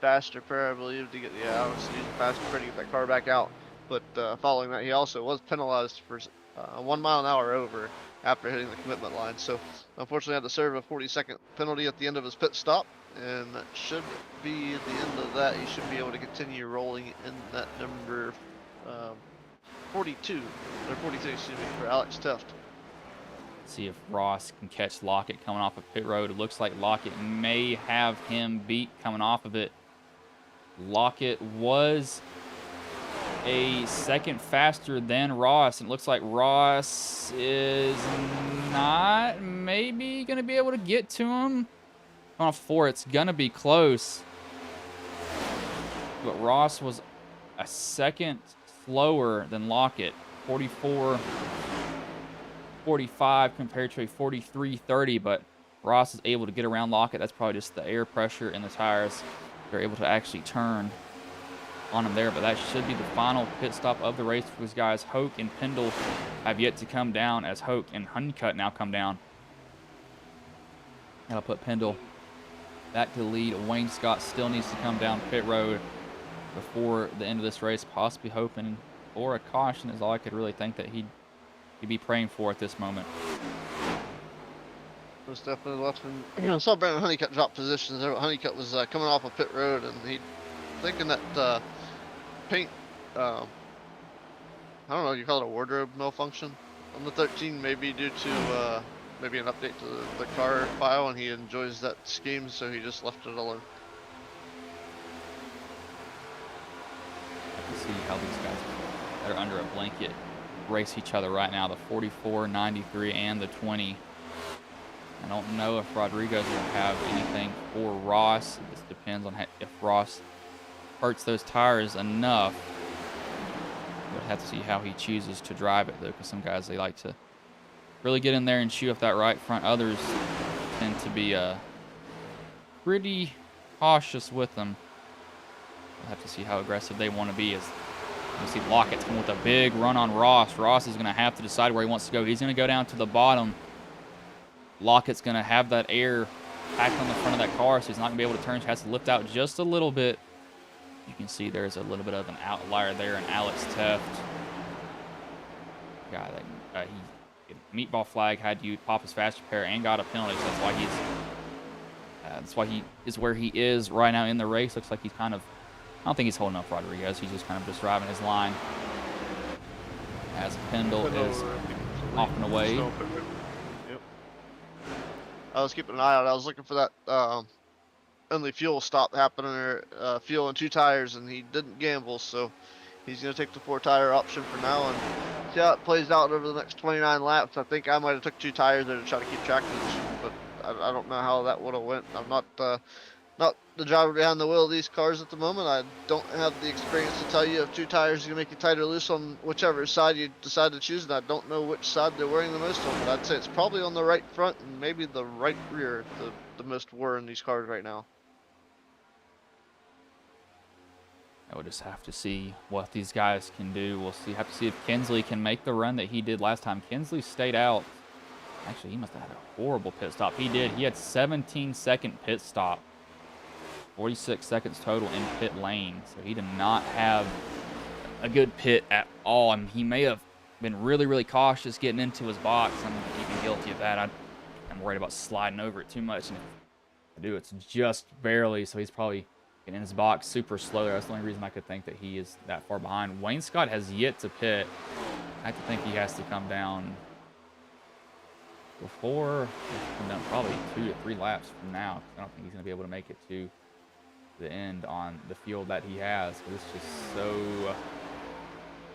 faster pair, I believe, to get Alex to use a faster pair to get that car back out. But following that, he also was penalized for 1 mile an hour over after hitting the commitment line. So unfortunately had to serve a 40-second penalty at the end of his pit stop, and that should be the end of that. He should be able to continue rolling in that number 42, or 42, excuse me, for Alex Tuft. See if Ross can catch Lockett coming off of pit road. It looks like Lockett may have him beat coming off of it. Lockett was a second faster than Ross, and it looks like Ross is not maybe going to be able to get to him. On 4, it's going to be close. But Ross was a second slower than Lockett. 44.45 compared to a 43.30, but Ross is able to get around Lockett. That's probably just the air pressure in the tires. They're able to actually turn on him there, but that should be the final pit stop of the race for these guys. Hoke and Pendle have yet to come down, as Hoke and Honeycutt now come down. That'll put Pendle back to the lead. Wayne Scott still needs to come down pit road before the end of this race, possibly hoping for a caution is all I could really think that he'd be praying for at this moment. Was definitely left him. I saw Brandon Honeycutt drop positions there. Honeycutt was coming off of pit road, and he thinking that paint, I don't know, you call it a wardrobe malfunction on the 13, maybe due to maybe an update to the car file, and he enjoys that scheme, so he just left it alone. I can see how these guys that are under a blanket race each other right now, the 44, 93, and the 20. I don't know if Rodriguez will have anything for Ross. This depends on if Ross hurts those tires enough. We'll have to see how he chooses to drive it, though, because some guys, they like to really get in there and chew up that right front. Others tend to be pretty cautious with them. We'll have to see how aggressive they want to be. As you see, Lockett's coming with a big run on Ross. Ross is going to have to decide where he wants to go. He's going to go down to the bottom. Lockett's going to have that air packed on the front of that car, so he's not going to be able to turn. He has to lift out just a little bit. You can see there's a little bit of an outlier there in Alex Tuft. Guy that he meatball flag had you pop his fast repair and got a penalty, so that's why he is where he is right now in the race. Looks like he's kind of, I don't think he's holding up Rodriguez. He's just kind of just driving his line as Pendle is off and away. Yep. I was keeping an eye out. I was looking for that only fuel stop happening, or fuel and 2 tires, and he didn't gamble, so he's going to take the 4-tire option for now and see how it plays out over the next 29 laps. I think I might have took 2 tires there to try to keep track of this, but I don't know how that would have went. I'm not the driver behind the wheel of these cars at the moment. I don't have the experience to tell you if 2 tires are going to make you tight or loose on whichever side you decide to choose, and I don't know which side they're wearing the most on, but I'd say it's probably on the right front and maybe the right rear, the most wear in these cars right now. I would just have to see what these guys can do. We'll see. Have to see if Kinsley can make the run that he did last time. Kinsley stayed out. Actually, he must have had a horrible pit stop. He did. He had 17-second pit stop. 46 seconds total in pit lane. So he did not have a good pit at all. And he may have been really, really cautious getting into his box. I'm even guilty of that. I'm worried about sliding over it too much. And if I do, it's just barely. So he's probably getting in his box super slow there. That's the only reason I could think that he is that far behind. Wayne Scott has yet to pit. I have to think he has to come down before, come down probably 2 to 3 laps from now. I don't think he's going to be able to make it to the end on the field that he has. It's just so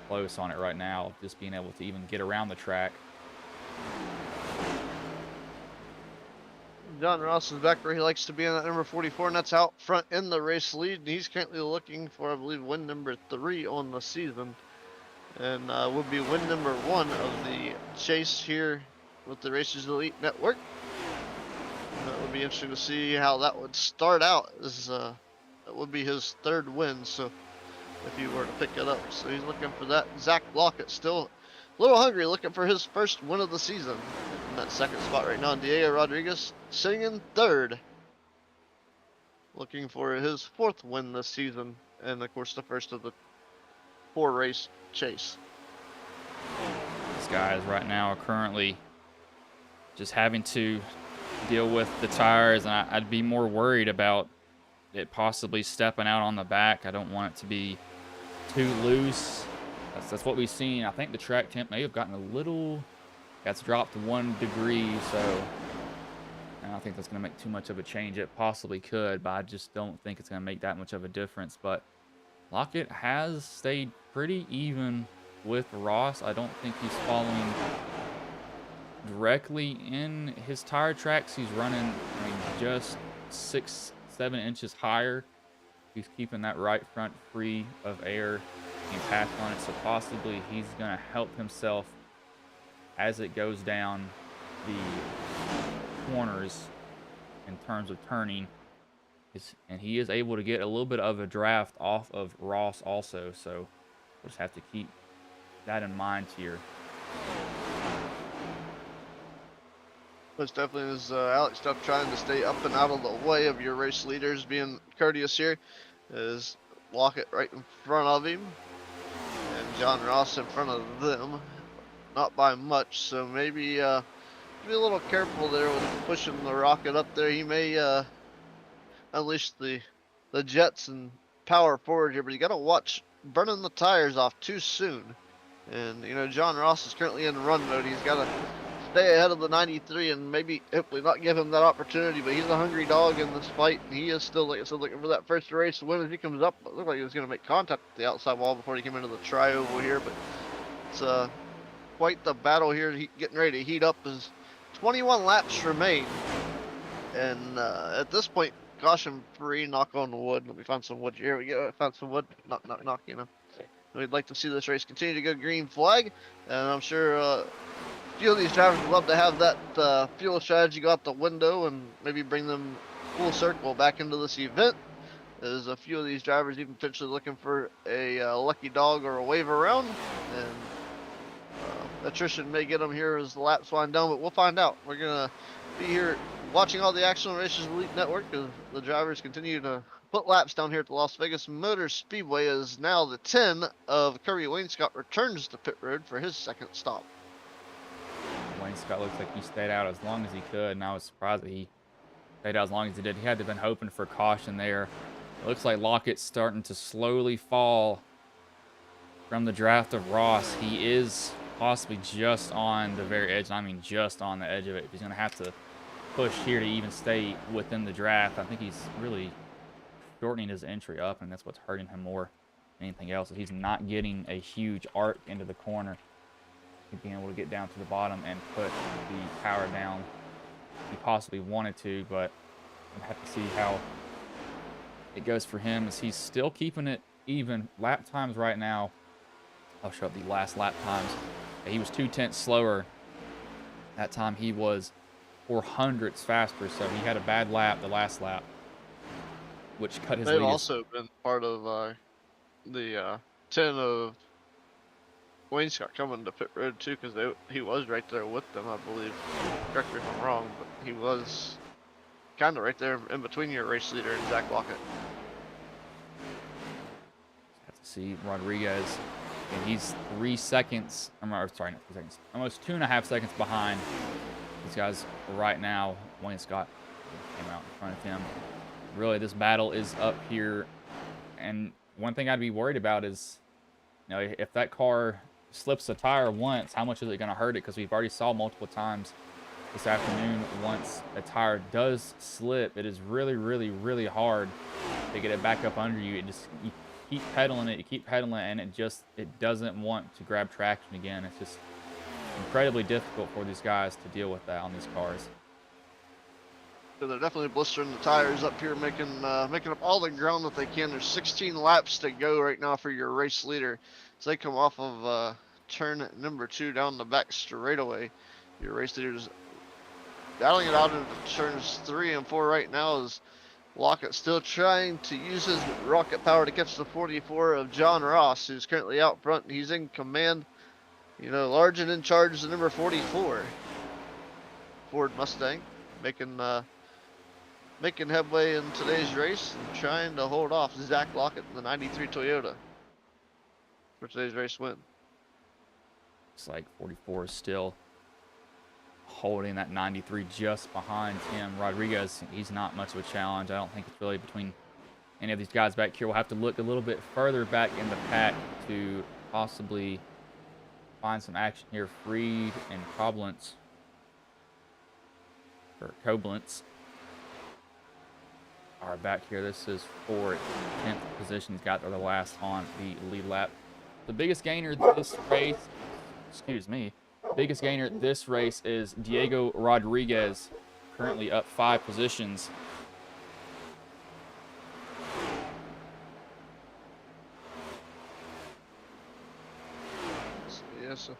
close on it right now, just being able to even get around the track. John Ross is back where he likes to be in that number 44, and that's out front in the race lead. And he's currently looking for, I believe, win number 3 on the season, and would be win number 1 of the chase here with the Racers Elite Network. And that would be interesting to see how that would start out. As that would be his 3rd win, so if he were to pick it up, so he's looking for that. Zach Lockett still a little hungry, looking for his 1st win of the season. In that 2nd spot right now, Diego Rodriguez sitting in 3rd, looking for his 4th win this season, and of course the 1st of the 4-race chase. These guys right now are currently just having to deal with the tires, and I'd be more worried about it possibly stepping out on the back. I don't want it to be too loose. That's what we've seen. I think the track temp may have gotten a little, that's dropped 1 degree, so I don't think that's going to make too much of a change. It possibly could, but I just don't think it's going to make that much of a difference. But Lockett has stayed pretty even with Ross. I don't think he's following directly in his tire tracks. He's running, I mean, just 6-7 inches higher. He's keeping that right front free of air and path on it, so possibly he's going to help himself as it goes down the corners in terms of turning. And he is able to get a little bit of a draft off of Ross also, so we'll just have to keep that in mind here. Most definitely is Alex Duff trying to stay up and out of the way of your race leaders, being courteous here. Is Lockett right in front of him, and John Ross in front of them, not by much. So maybe be a little careful there with pushing the rocket up there. He may unleash the jets and power forward here, but you got to watch burning the tires off too soon. And you know, John Ross is currently in run mode. He's got to stay ahead of the 93 and maybe hopefully not give him that opportunity, but he's a hungry dog in this fight, and he is still, like I said, looking for that 1st race win as he comes up. It looked like he was going to make contact with the outside wall before he came into the tri-oval here, but it's quite the battle here, getting ready to heat up as 21 laps remain. And at this point, caution free, knock on wood. Let me find some wood. Here we go. I found some wood. Knock, knock, knock, you know. We'd like to see this race continue to go green flag, and I'm sure a few of these drivers would love to have that fuel strategy go out the window and maybe bring them full circle back into this event. There's a few of these drivers even potentially looking for a lucky dog or a wave around, and attrition may get them here as the laps wind down, but we'll find out. We're going to be here watching all the action on Racers Elite Network as the drivers continue to put laps down here at the Las Vegas Motor Speedway, as now the 10 of Kirby Wayne Scott returns to pit road for his 2nd stop. Wayne Scott looks like he stayed out as long as he could, and I was surprised that he stayed out as long as he did. He had to have been hoping for caution there. It looks like Lockett's starting to slowly fall from the draft of Ross. He is possibly just on the very edge, and I mean just on the edge of it. He's going to have to push here to even stay within the draft. I think he's really shortening his entry up, and that's what's hurting him more than anything else. He's not getting a huge arc into the corner. He's being able to get down to the bottom and put the power down he possibly wanted to, but we'll have to see how it goes for him, as he's still keeping it even. Lap times right now, I'll show up the last lap times. He was 2/10 slower. That time he was 400ths faster, so he had a bad lap the last lap, which cut his lead. They've also been part of the 10 of Wayne Scott coming to pit road too, because he was right there with them, I believe. Correct me if I'm wrong, but he was kind of right there in between your race leader and Zach Lockett. Have to see Rodriguez, and he's 3 seconds. Sorry, not 3 seconds. Almost 2.5 seconds behind these guys right now. Wayne Scott came out in front of him. Really, this battle is up here. And one thing I'd be worried about is, you know, if that car slips a tire once, how much is it going to hurt it? Because we've already saw multiple times this afternoon, once a tire does slip, it is really, really, really hard to get it back up under you. You keep pedaling it, and it doesn't want to grab traction again. It's just incredibly difficult for these guys to deal with that on these cars. So they're definitely blistering the tires up here, making up all the ground that they can. There's 16 laps to go right now for your race leader. So they come off of turn number 2 down the back straightaway. Your race leader's battling it out into turns 3 and 4 right now, as Lockett still trying to use his rocket power to catch the 44 of John Ross, who's currently out front. He's in command, you know, large and in charge is the number 44 Ford Mustang, making headway in today's race and trying to hold off Zach Lockett in the 93 Toyota for today's race win. Looks like 44 is still holding that 93 just behind him. Rodriguez, he's not much of a challenge. I don't think it's really between any of these guys back here. We'll have to look a little bit further back in the pack to possibly find some action here. Freed and Koblenz are back here. This is for 10th position. He's got the last on the lead lap. The biggest gainer this race, biggest gainer this race is Diego Rodriguez, currently up 5 positions. So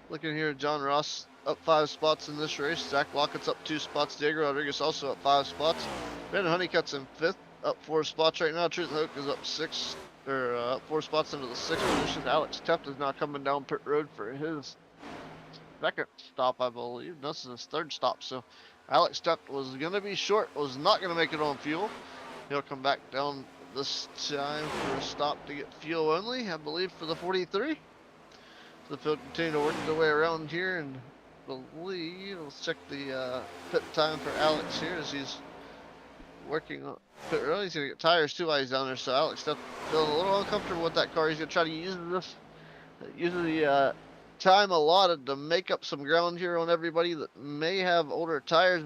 looking here, John Ross up 5 spots in this race. Zach Lockett's up 2 spots. Diego Rodriguez also up 5 spots. Brandon Honeycutt's in 5th, up 4 spots right now. Truth Hook is up 4 spots into the 6th position. Alex Teft is now coming down pit road for his 2nd stop, I believe. This is his 3rd stop. So Alex Teft was going to be short, was not going to make it on fuel. He'll come back down this time for a stop to get fuel only, I believe, for the 43. So the field continue to work their way around here, and believe, let's check the pit time for Alex here as he's working on pit road. He's going to get tires too while he's down there, so Alex Teft feeling a little uncomfortable with that car. He's going to try to use the time allotted to make up some ground here on everybody that may have older tires.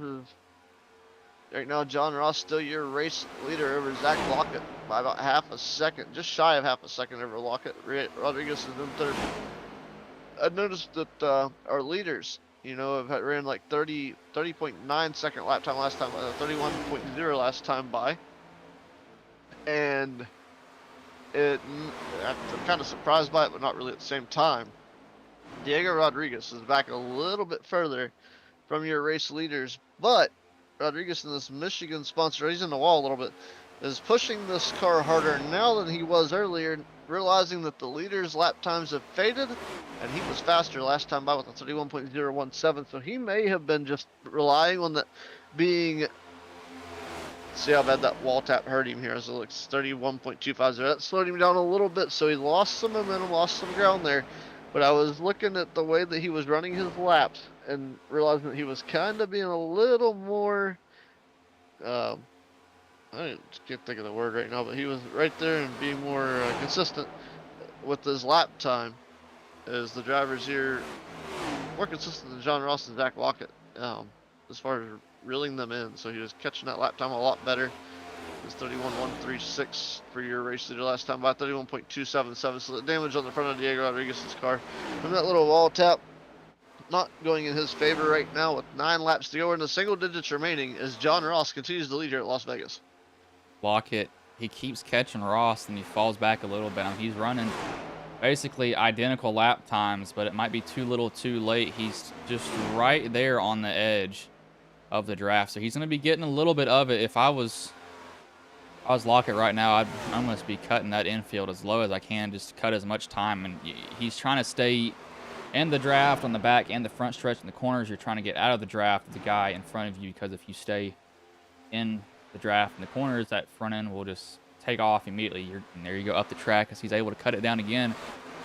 Right now, John Ross still your race leader over Zach Lockett by about half a second, just shy of half a second over Lockett. Rodriguez is in 3rd. I noticed that our leaders, you know, have ran like 30.9 second lap time last time, 31.0 last time by, and I'm kind of surprised by it, but not really at the same time. Diego Rodriguez is back a little bit further from your race leaders, but Rodriguez in this Michigan sponsor, he's in the wall a little bit, is pushing this car harder now than he was earlier, realizing that the leader's lap times have faded, and he was faster last time by with a 31.017, so he may have been just relying on that being. See how bad that wall tap hurt him here, as it looks 31.250. That slowed him down a little bit, so he lost some momentum, lost some ground there. But I was looking at the way that he was running his laps and realizing that he was kind of being a little more, I can't think of the word right now, but he was right there and being more consistent with his lap time, as the drivers here more consistent than John Ross and Zach Lockett as far as reeling them in. So he was catching that lap time a lot better. It's 31.136 for your race leader last time by 31.277. So the damage on the front of Diego Rodriguez's car from that little wall tap not going in his favor right now, with 9 laps to go in the single digits remaining, as John Ross continues to lead here at Las Vegas. Lockett, he keeps catching Ross and he falls back a little bit. He's running basically identical lap times, but it might be too little too late. He's just right there on the edge of the draft, so he's going to be getting a little bit of it. If I was Lockett right now, I'd almost be cutting that infield as low as I can, just cut as much time. And he's trying to stay in the draft on the back and the front stretch in the corners. You're trying to get out of the draft with the guy in front of you, because if you stay in the draft in the corners, that front end will just take off immediately. And there you go, up the track, as he's able to cut it down again.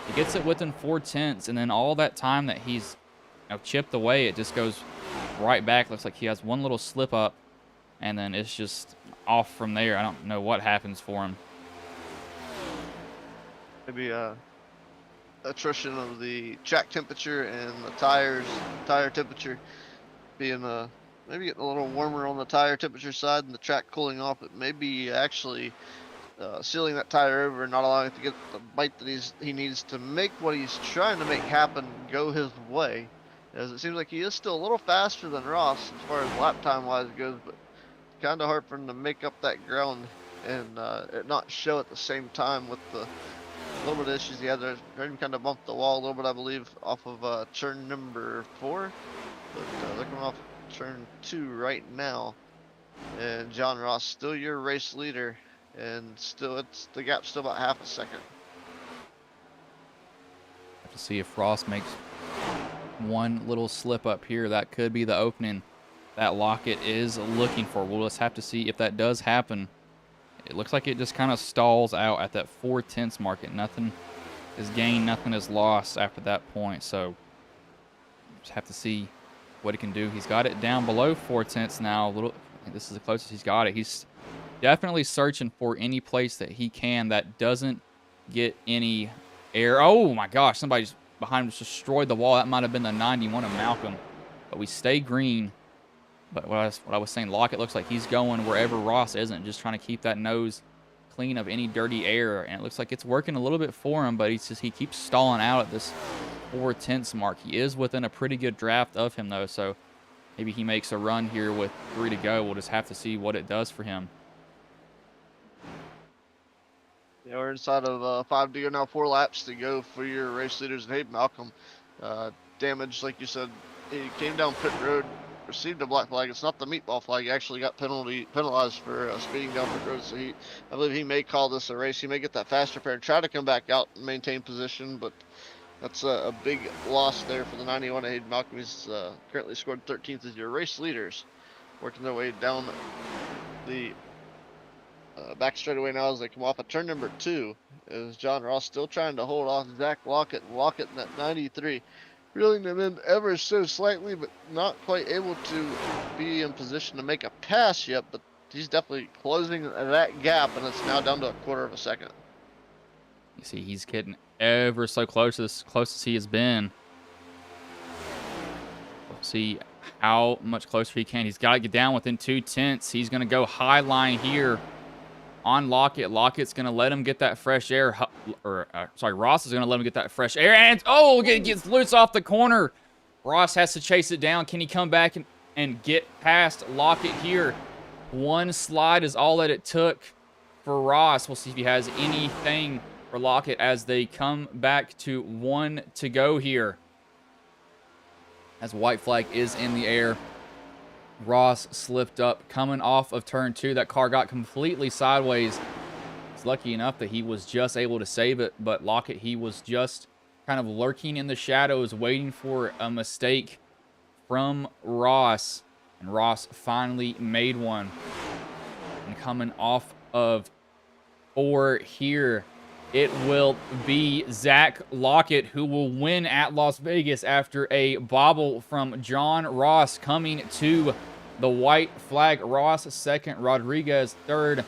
He gets it within 4/10, and then all that time that he's chipped away, it just goes right back. Looks like he has one little slip up, and then it's just off from there. I don't know what happens for him. Maybe attrition of the track temperature and the tire temperature being maybe getting a little warmer on the tire temperature side and the track cooling off. It may be actually sealing that tire over and not allowing it to get the bite that he needs to make what he's trying to make happen go his way. As it seems like he is still a little faster than Ross as far as lap time wise goes, but kind of hard for him to make up that ground and it not show at the same time with the little bit of issues he had there. He kind of bumped the wall a little bit, I believe, off of turn number 4, but they're coming off turn 2 right now. And John Ross still your race leader, and still the gap's still about half a second. Have to see if Ross makes one little slip up here. That could be the opening that Lockett is looking for. We'll just have to see if that does happen. It looks like it just kind of stalls out at that 4/10 market. Nothing is gained, nothing is lost after that point. So just have to see what he can do. He's got it down below 4/10 now. I think this is the closest he's got it. He's definitely searching for any place that he can that doesn't get any air. Oh my gosh, somebody's behind him just destroyed the wall. That might have been the 91 of Malcolm, but we stay green. But what I was saying, Lockett looks like he's going wherever Ross isn't, just trying to keep that nose clean of any dirty air. And it looks like it's working a little bit for him, but he keeps stalling out at this 4/10 mark. He is within a pretty good draft of him, though, so maybe he makes a run here with 3 to go. We'll just have to see what it does for him. Yeah, we're inside of 5 to go now, 4 laps to go for your race leaders. And hey, Malcolm, damage, like you said, he came down pit road, received a black flag. It's not the meatball flag. He actually got penalized for speeding down pit road. So I believe he may call this a race. He may get that fast repair and try to come back out and maintain position, but that's a big loss there for the 91 of Hayden Malcolm. He's currently scored 13th as your race leaders, working their way down the back straightaway now as they come off of turn number 2. Is John Ross still trying to hold off Zach Lockett in that 93, reeling them in ever so slightly, but not quite able to be in position to make a pass yet. But he's definitely closing that gap, and it's now down to a quarter of a second. You see, he's getting ever so close, as close as he has been. We'll see how much closer he can. He's got to get down within 2/10. He's going to go high line here on Lockett. Lockett's going to let him get that fresh air. Ross is going to let him get that fresh air. And, oh, it gets loose off the corner. Ross has to chase it down. Can he come back and get past Lockett here? One slide is all that it took for Ross. We'll see if he has anything for Lockett as they come back to 1 to go here. As white flag is in the air. Ross slipped up coming off of turn 2. That car got completely sideways. He's lucky enough that he was just able to save it, but Lockett, he was just kind of lurking in the shadows, waiting for a mistake from Ross. And Ross finally made one. And coming off of 4 here, it will be Zach Lockett who will win at Las Vegas after a bobble from John Ross coming to the white flag. Ross second, Rodriguez third.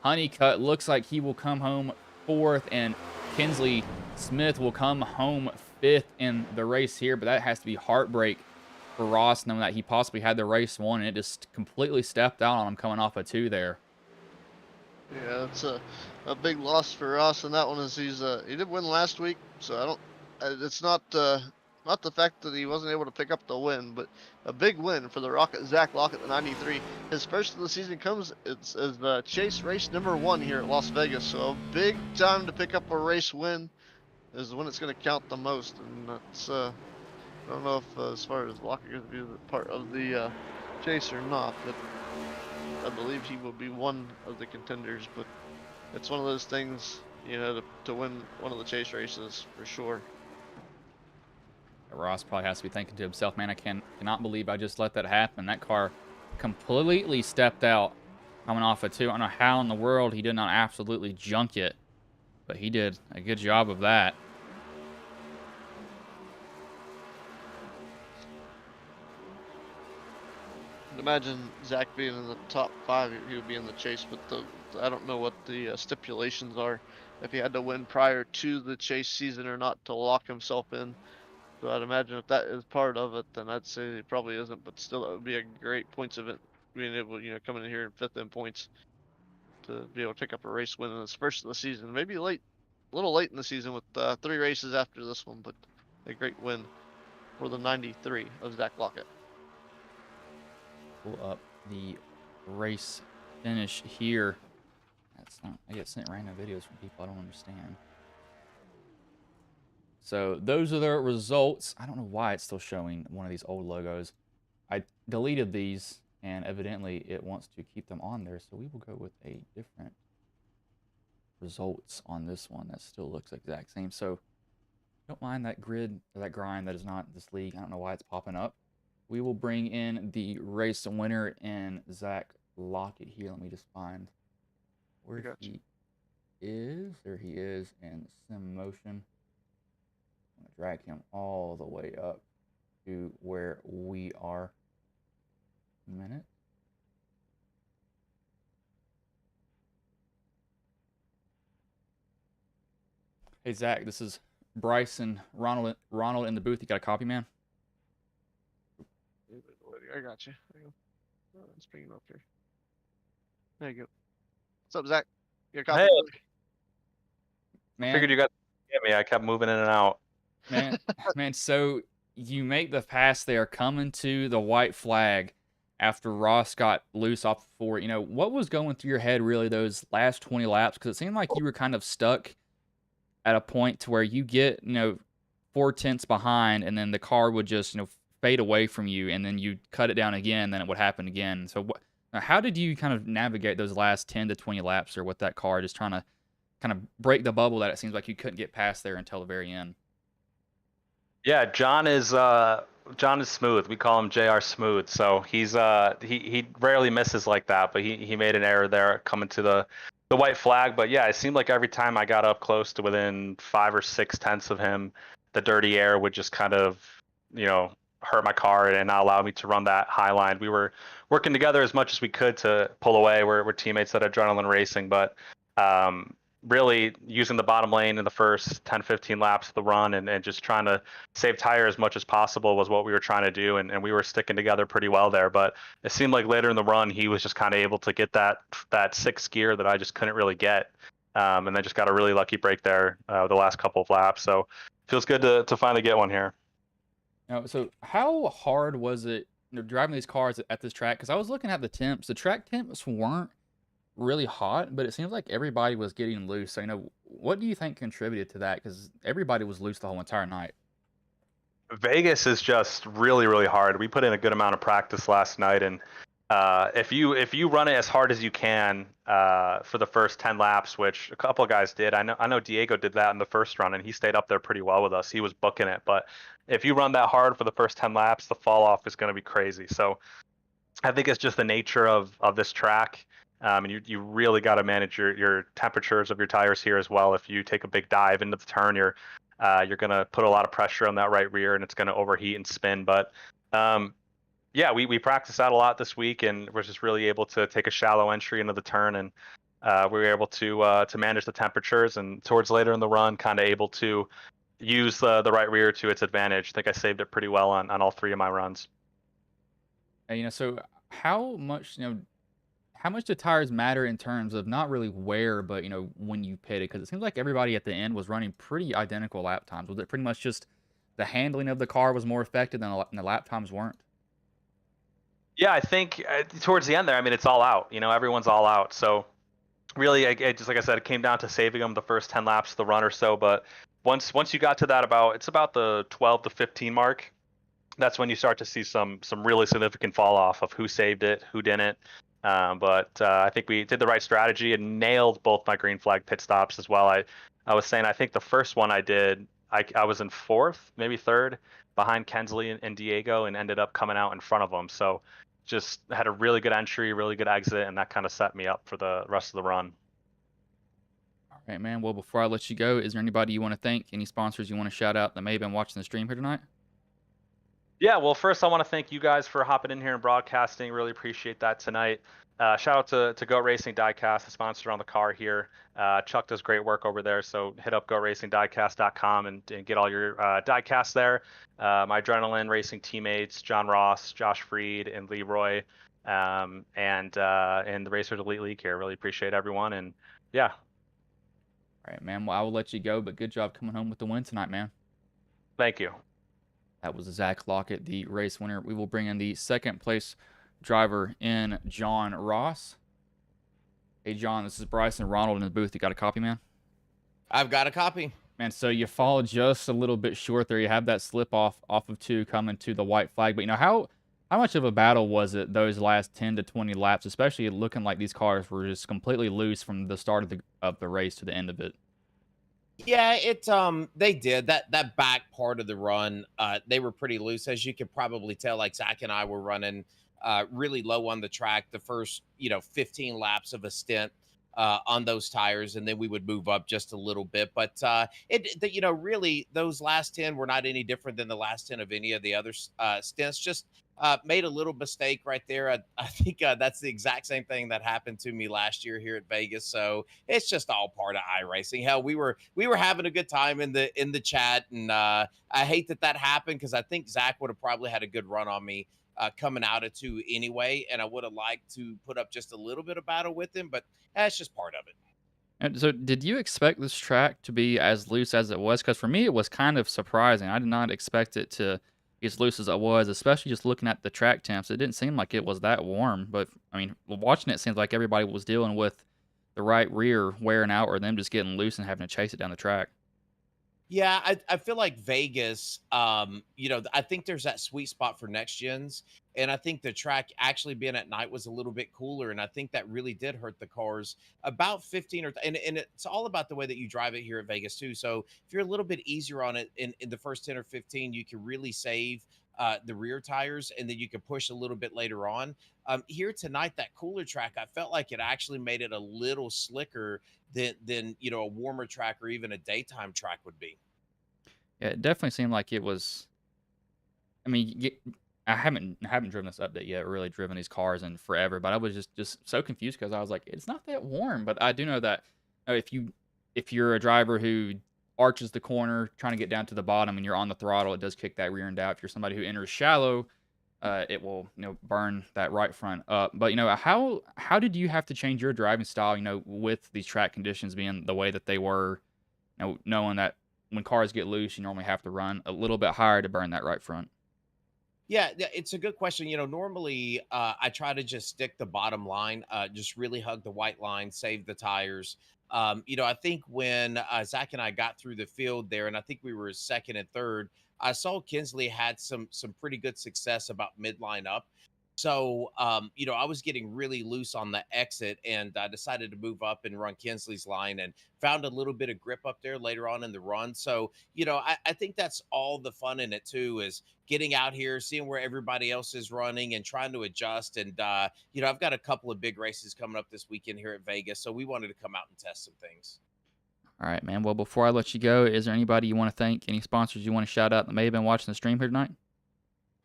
Honeycutt looks like he will come home 4th, and Kinsley Smith will come home 5th in the race here. But that has to be heartbreak for Ross, knowing that he possibly had the race won, and it just completely stepped out on him coming off a 2 there. Yeah, it's a big loss for Ross, and that one is he did win last week, so I don't. It's not the fact that he wasn't able to pick up the win, but a big win for the Zach Lockett, the 93. His first of the season comes as the chase race number 1 here at Las Vegas, so a big time to pick up a race win is when it's going to count the most, and that's I don't know if as far as Lockett is going to be part of the chase or not, but I believe he will be one of the contenders, but it's one of those things, you know, to win one of the chase races for sure. Ross probably has to be thinking to himself, man, I cannot believe I just let that happen. That car completely stepped out coming off a 2. I don't know how in the world he did not absolutely junk it, but he did a good job of that. imagine Zach being in the top 5, he would be in the chase. But I don't know what the stipulations are, if he had to win prior to the chase season or not to lock himself in. So I'd imagine if that is part of it, then I'd say it probably isn't. But still, it would be a great points event, being able, coming in here in 5th in points to be able to pick up a race win in this first of the season. Maybe a little late in the season with 3 races after this one, but a great win for the 93 of Zach Lockett. Pull up the race finish here. That's not. I get sent random videos from people I don't understand. So those are the results. I don't know why it's still showing one of these old logos. I deleted these, and evidently it wants to keep them on there. So we will go with a different results on this one that still looks exact same. So don't mind that grid or that grind that is not this league. I don't know why it's popping up. We will bring in the race winner in Zach Lockett here. Let me just find where he is. There he is in sim motion. I'm going to drag him all the way up to where we are. A minute. Hey, Zach, this is Bryce and Ronald in the booth. You got a copy, man? I got you. Let's bring him up here. There you go. What's up, Zach? You got a copy? Hey. Man, Figured you got to get me. I kept moving in and out. Man, so you make the pass there, coming to the white flag after Ross got loose off the 4. What was going through your head really those last 20 laps? Because it seemed like you were kind of stuck at a point to where you get, 4/10 behind, and then the car would just, fade away from you, and then you cut it down again, and then it would happen again. So how did you kind of navigate those last 10 to 20 laps or with that car, just trying to kind of break the bubble that it seems like you couldn't get past there until the very end? Yeah, John is smooth. We call him JR Smooth. So he's he rarely misses like that, but he made an error there coming to the white flag. But yeah, it seemed like every time I got up close to within 5 or 6 tenths of him, the dirty air would just kind of, hurt my car and not allow me to run that high line. We were working together as much as we could to pull away. We're teammates at Adrenaline Racing, but really using the bottom lane in the first 10-15 laps of the run and just trying to save tire as much as possible was what we were trying to do, and we were sticking together pretty well there. But it seemed like later in the run he was just kind of able to get that 6th gear that I just couldn't really get, and then just got a really lucky break there the last couple of laps. So feels good to finally get one here. So how hard was it, driving these cars at this track? Because I was looking at the temps. The track temps weren't really hot, but it seems like everybody was getting loose. So, what do you think contributed to that? Because everybody was loose the whole entire night. Vegas is just really, really hard. We put in a good amount of practice last night, and if you run it as hard as you can for the first 10 laps, which a couple of guys did. I know Diego did that in the first run, and he stayed up there pretty well with us. He was booking it, but if you run that hard for the first 10 laps, the fall off is going to be crazy. So I think it's just the nature of this track. And you really got to manage your temperatures of your tires here as well. If you take a big dive into the turn, you're going to put a lot of pressure on that right rear, and it's going to overheat and spin. But yeah, we practiced that a lot this week, and we're just really able to take a shallow entry into the turn, and we were able to manage the temperatures, and towards later in the run, kind of able to use the right rear to its advantage. I think I saved it pretty well on all 3 of my runs. And, so how much do tires matter in terms of not really wear, but when you pitted? Because it seems like everybody at the end was running pretty identical lap times. Was it pretty much just the handling of the car was more effective than the lap times weren't? Yeah, I think towards the end there, I mean, it's all out. Everyone's all out. So really, just like I said, it came down to saving them the first 10 laps of the run or so. But once you got to that it's about the 12 to 15 mark, that's when you start to see some really significant fall off of who saved it, who didn't. But I think we did the right strategy and nailed both my green flag pit stops as well. I was saying, I think the first one I did, I was in 4th, maybe 3rd, behind Kensley and Diego, and ended up coming out in front of them. So just had a really good entry, really good exit, and that kind of set me up for the rest of the run. All right, man. Well, before I let you go, is there anybody you want to thank, any sponsors you want to shout out that may have been watching the stream here tonight? Yeah, well, first I want to thank you guys for hopping in here and broadcasting. Really appreciate that tonight. Shout out to Go Racing Diecast, the sponsor on the car here. Chuck does great work over there, so hit up GoRacingDiecast.com and get all your diecasts there. My Adrenaline Racing teammates, John Ross, Josh Freed, and Leroy, and the Racers Elite League here. Really appreciate everyone, and yeah, All right, man. Well, I will let you go, but good job coming home with the win tonight, man. thank you. That was Zach Lockett, the race winner. We will bring in the second place driver in John Ross. Hey, John, this is Bryson Ronald in the booth. You got a copy, man? I've got a copy. Man, so you fall just a little bit short there. You have that slip off of 2 coming to the white flag. But, how much of a battle was it those last 10 to 20 laps, especially looking like these cars were just completely loose from the start of the race to the end of it? Yeah, they did that back part of the run. They were pretty loose, as you could probably tell. Like Zach and I were running really low on the track the first 15 laps of a stint on those tires, and then we would move up just a little bit. But really those last 10 were not any different than the last 10 of any of the other stints. Just made a little mistake right there. I think that's the exact same thing that happened to me last year here at Vegas. So it's just all part of iRacing. Hell, we were having a good time in the chat, and I hate that happened because I think Zach would have probably had a good run on me coming out of 2 anyway, and I would have liked to put up just a little bit of battle with him, but that's just part of it. And so, did you expect this track to be as loose as it was? Because for me, it was kind of surprising. I did not expect it to be as loose as it was, especially just looking at the track temps. It didn't seem like it was that warm. But I mean, watching it seems like everybody was dealing with the right rear wearing out, or them just getting loose and having to chase it down the track. Yeah, I feel like Vegas, I think there's that sweet spot for next gens. And I think the track actually being at night was a little bit cooler. And I think that really did hurt the cars about 15 and it's all about the way that you drive it here at Vegas too. So if you're a little bit easier on it in the first 10 or 15, you can really save the rear tires, and then you can push a little bit later on. Here tonight, that cooler track, I felt like it actually made it a little slicker than a warmer track or even a daytime track would be. Yeah, it definitely seemed like it was. I mean, I haven't driven this update yet, or really driven these cars in forever. But I was just so confused because I was like, it's not that warm. But I do know that if you're a driver who arches the corner trying to get down to the bottom and you're on the throttle, it does kick that rear end out. If you're somebody who enters shallow, it will burn that right front up. But how did you have to change your driving style? With these track conditions being the way that they were, knowing that when cars get loose, you normally have to run a little bit higher to burn that right front. Yeah, it's a good question. Normally I try to just stick the bottom line, just really hug the white line, save the tires. I think when Zach and I got through the field there, and I think we were second and third, I saw Kinsley had some pretty good success about midline up. So, I was getting really loose on the exit, and I decided to move up and run Kinsley's line and found a little bit of grip up there later on in the run. So, I think that's all the fun in it too, is getting out here, seeing where everybody else is running and trying to adjust. And, I've got a couple of big races coming up this weekend here at Vegas. So we wanted to come out and test some things. All right, man. Well, before I let you go, is there anybody you want to thank? Any sponsors you want to shout out that may have been watching the stream here tonight?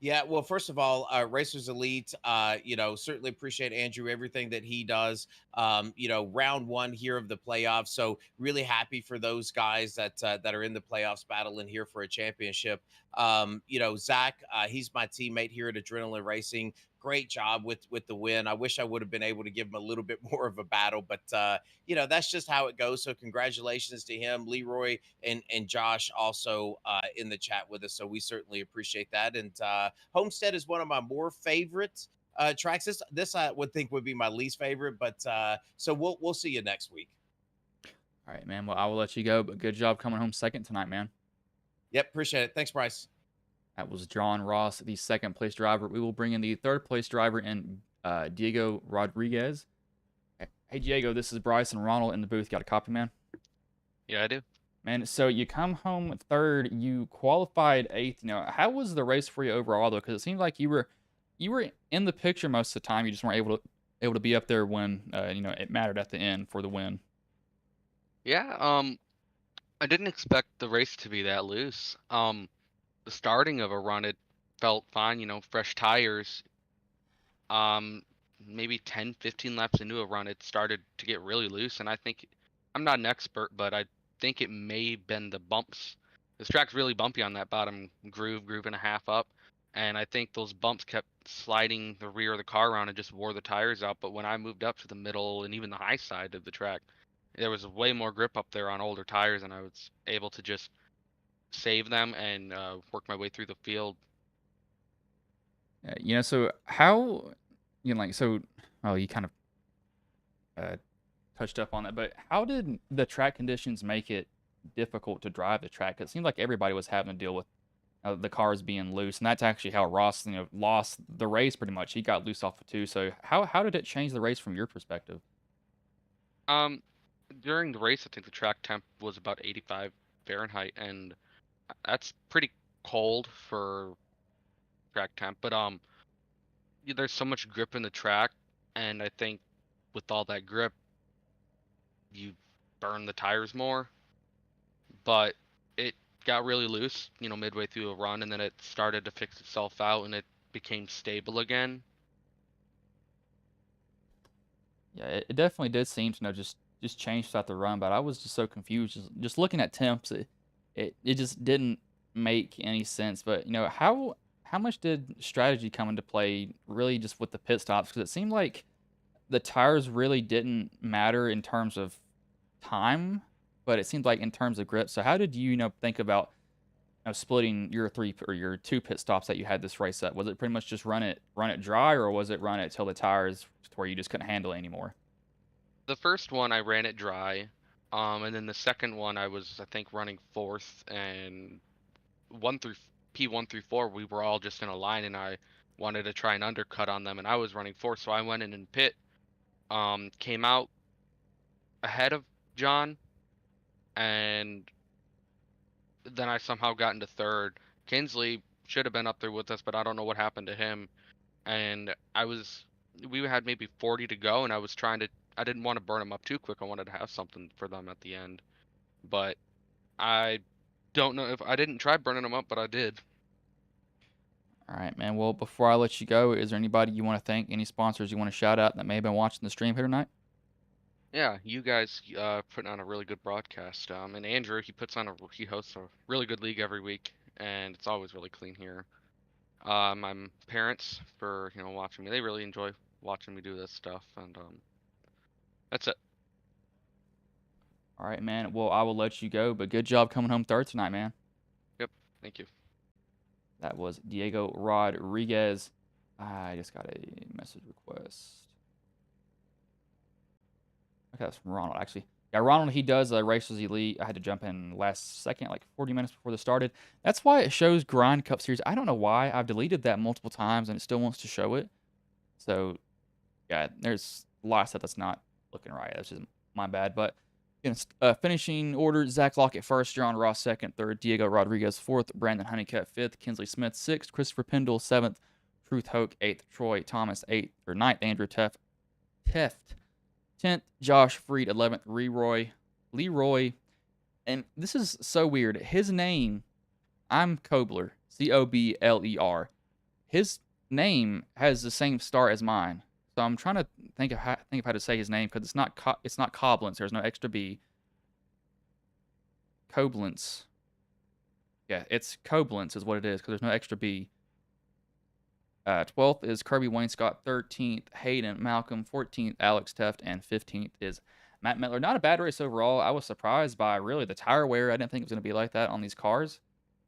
Yeah, well, first of all, Racers Elite, certainly appreciate Andrew, everything that he does. Round 1 here of the playoffs. So really happy for those guys that are in the playoffs battling here for a championship. Zach, he's my teammate here at Adrenaline Racing. Great job with the win. I wish I would have been able to give him a little bit more of a battle, but that's just how it goes. So congratulations to him, Leroy and Josh also in the chat with us. So we certainly appreciate that. And Homestead is one of my more favorite tracks. This I would think would be my least favorite, but so we'll see you next week. All right, man. Well, I will let you go, but good job coming home second tonight, man. Yep, appreciate it. Thanks, Bryce. That was John Ross, the second place driver. We will bring in the third place driver in Diego Rodriguez. Hey, Diego, this is Bryson Ronald in the booth. Got a copy, man? Yeah, I do. Man, so you come home third. You qualified eighth. How was the race for you overall, though? Because it seemed like you were in the picture most of the time. You just weren't able to be up there when it mattered at the end for the win. Yeah, I didn't expect the race to be that loose. The starting of a run, felt fine, fresh tires. Um, Maybe 10, 15 laps into a run, it started to get really loose, and I think I'm not an expert, but I think it may have been the bumps. This track's really bumpy on that bottom groove and a half up, and I think those bumps kept sliding the rear of the car around and just wore the tires out. But when I moved up to the middle and even the high side of the track, there was way more grip up there on older tires, and I was able to just save them and work my way through the field. So how, so, oh, you kind of uh, touched up on that, but how did the track conditions make it difficult to drive the track? It seemed like everybody was having to deal with the cars being loose, and that's actually how Ross, lost the race pretty much. He got loose off of two. So how did it change the race from your perspective? Um, During the race, I think the track temp was about 85 Fahrenheit, and that's pretty cold for track temp. But there's so much grip in the track, and I think with all that grip, you burn the tires more. But it got really loose, midway through a run, and then it started to fix itself out, and it became stable again. Yeah, it definitely did seem to just change throughout the run, but I was just so confused. Just looking at temps, it just didn't make any sense. But how much did strategy come into play really just with the pit stops? Because it seemed like the tires really didn't matter in terms of time, but it seemed like in terms of grip. So how did think about splitting your three or your two pit stops that you had this race at? Was it pretty much just run it dry, or was it run it till the tires to where you just couldn't handle it anymore? The first one I ran it dry, and then the second one I was, I think, running fourth, and one through P1 through 4 we were all just in a line, and I wanted to try and undercut on them, and I was running fourth, so I went in and pit, came out ahead of John, and then I somehow got into third. Kinsley should have been up there with us, but I don't know what happened to him. And we had maybe 40 to go, and I didn't want to burn them up too quick. I wanted to have something for them at the end. But I don't know if I didn't try burning them up, but I did. All right, man. Well, before I let you go, is there anybody you want to thank? Any sponsors you want to shout out that may have been watching the stream here tonight? Yeah, you guys putting on a really good broadcast. And Andrew, he hosts a really good league every week, and it's always really clean here. My parents for watching me. They really enjoy watching me do this stuff, and that's it. All right, man. Well, I will let you go, but good job coming home third tonight, man. Yep, thank you. That was Diego Rodriguez. I just got a message request. Okay, that's from Ronald, actually. Yeah, Ronald, he does Racers Elite. I had to jump in last second, like 40 minutes before this started. That's why it shows Grind Cup Series. I don't know why. I've deleted that multiple times, and it still wants to show it. So, yeah, there's a lot of stuff that's not looking right. That's just my bad. But finishing order, Zach Lockett first, John Ross second, third, Diego Rodriguez fourth, Brandon Honeycutt fifth, Kinsley Smith sixth, Christopher Pendle seventh, Truth Hoke eighth, Troy Thomas eighth or ninth, Andrew Teft 10th, Josh Freed 11th, Leroy, and this is so weird. His name, I'm Kobler, Cobler. His name has the same start as mine, so I'm trying to think of how to say his name because it's not Coblence. There's no extra B. Coblence. Yeah, it's Coblence is what it is because there's no extra B. 12th is Kirby Wainscott, 13th Hayden Malcolm, 14th Alex Teft, and 15th is Matt Miller. Not a bad race overall. I was surprised by really the tire wear. I didn't think it was going to be like that on these cars,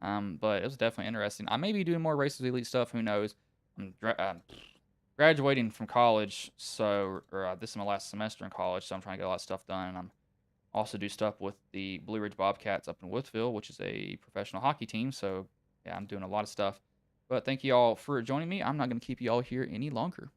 but it was definitely interesting. I may be doing more Racers Elite stuff. Who knows? I'm graduating from college, so this is my last semester in college, so I'm trying to get a lot of stuff done, and I'm also do stuff with the Blue Ridge Bobcats up in Woodville, which is a professional hockey team. So yeah, I'm doing a lot of stuff. But thank you all for joining me. I'm not going to keep you all here any longer.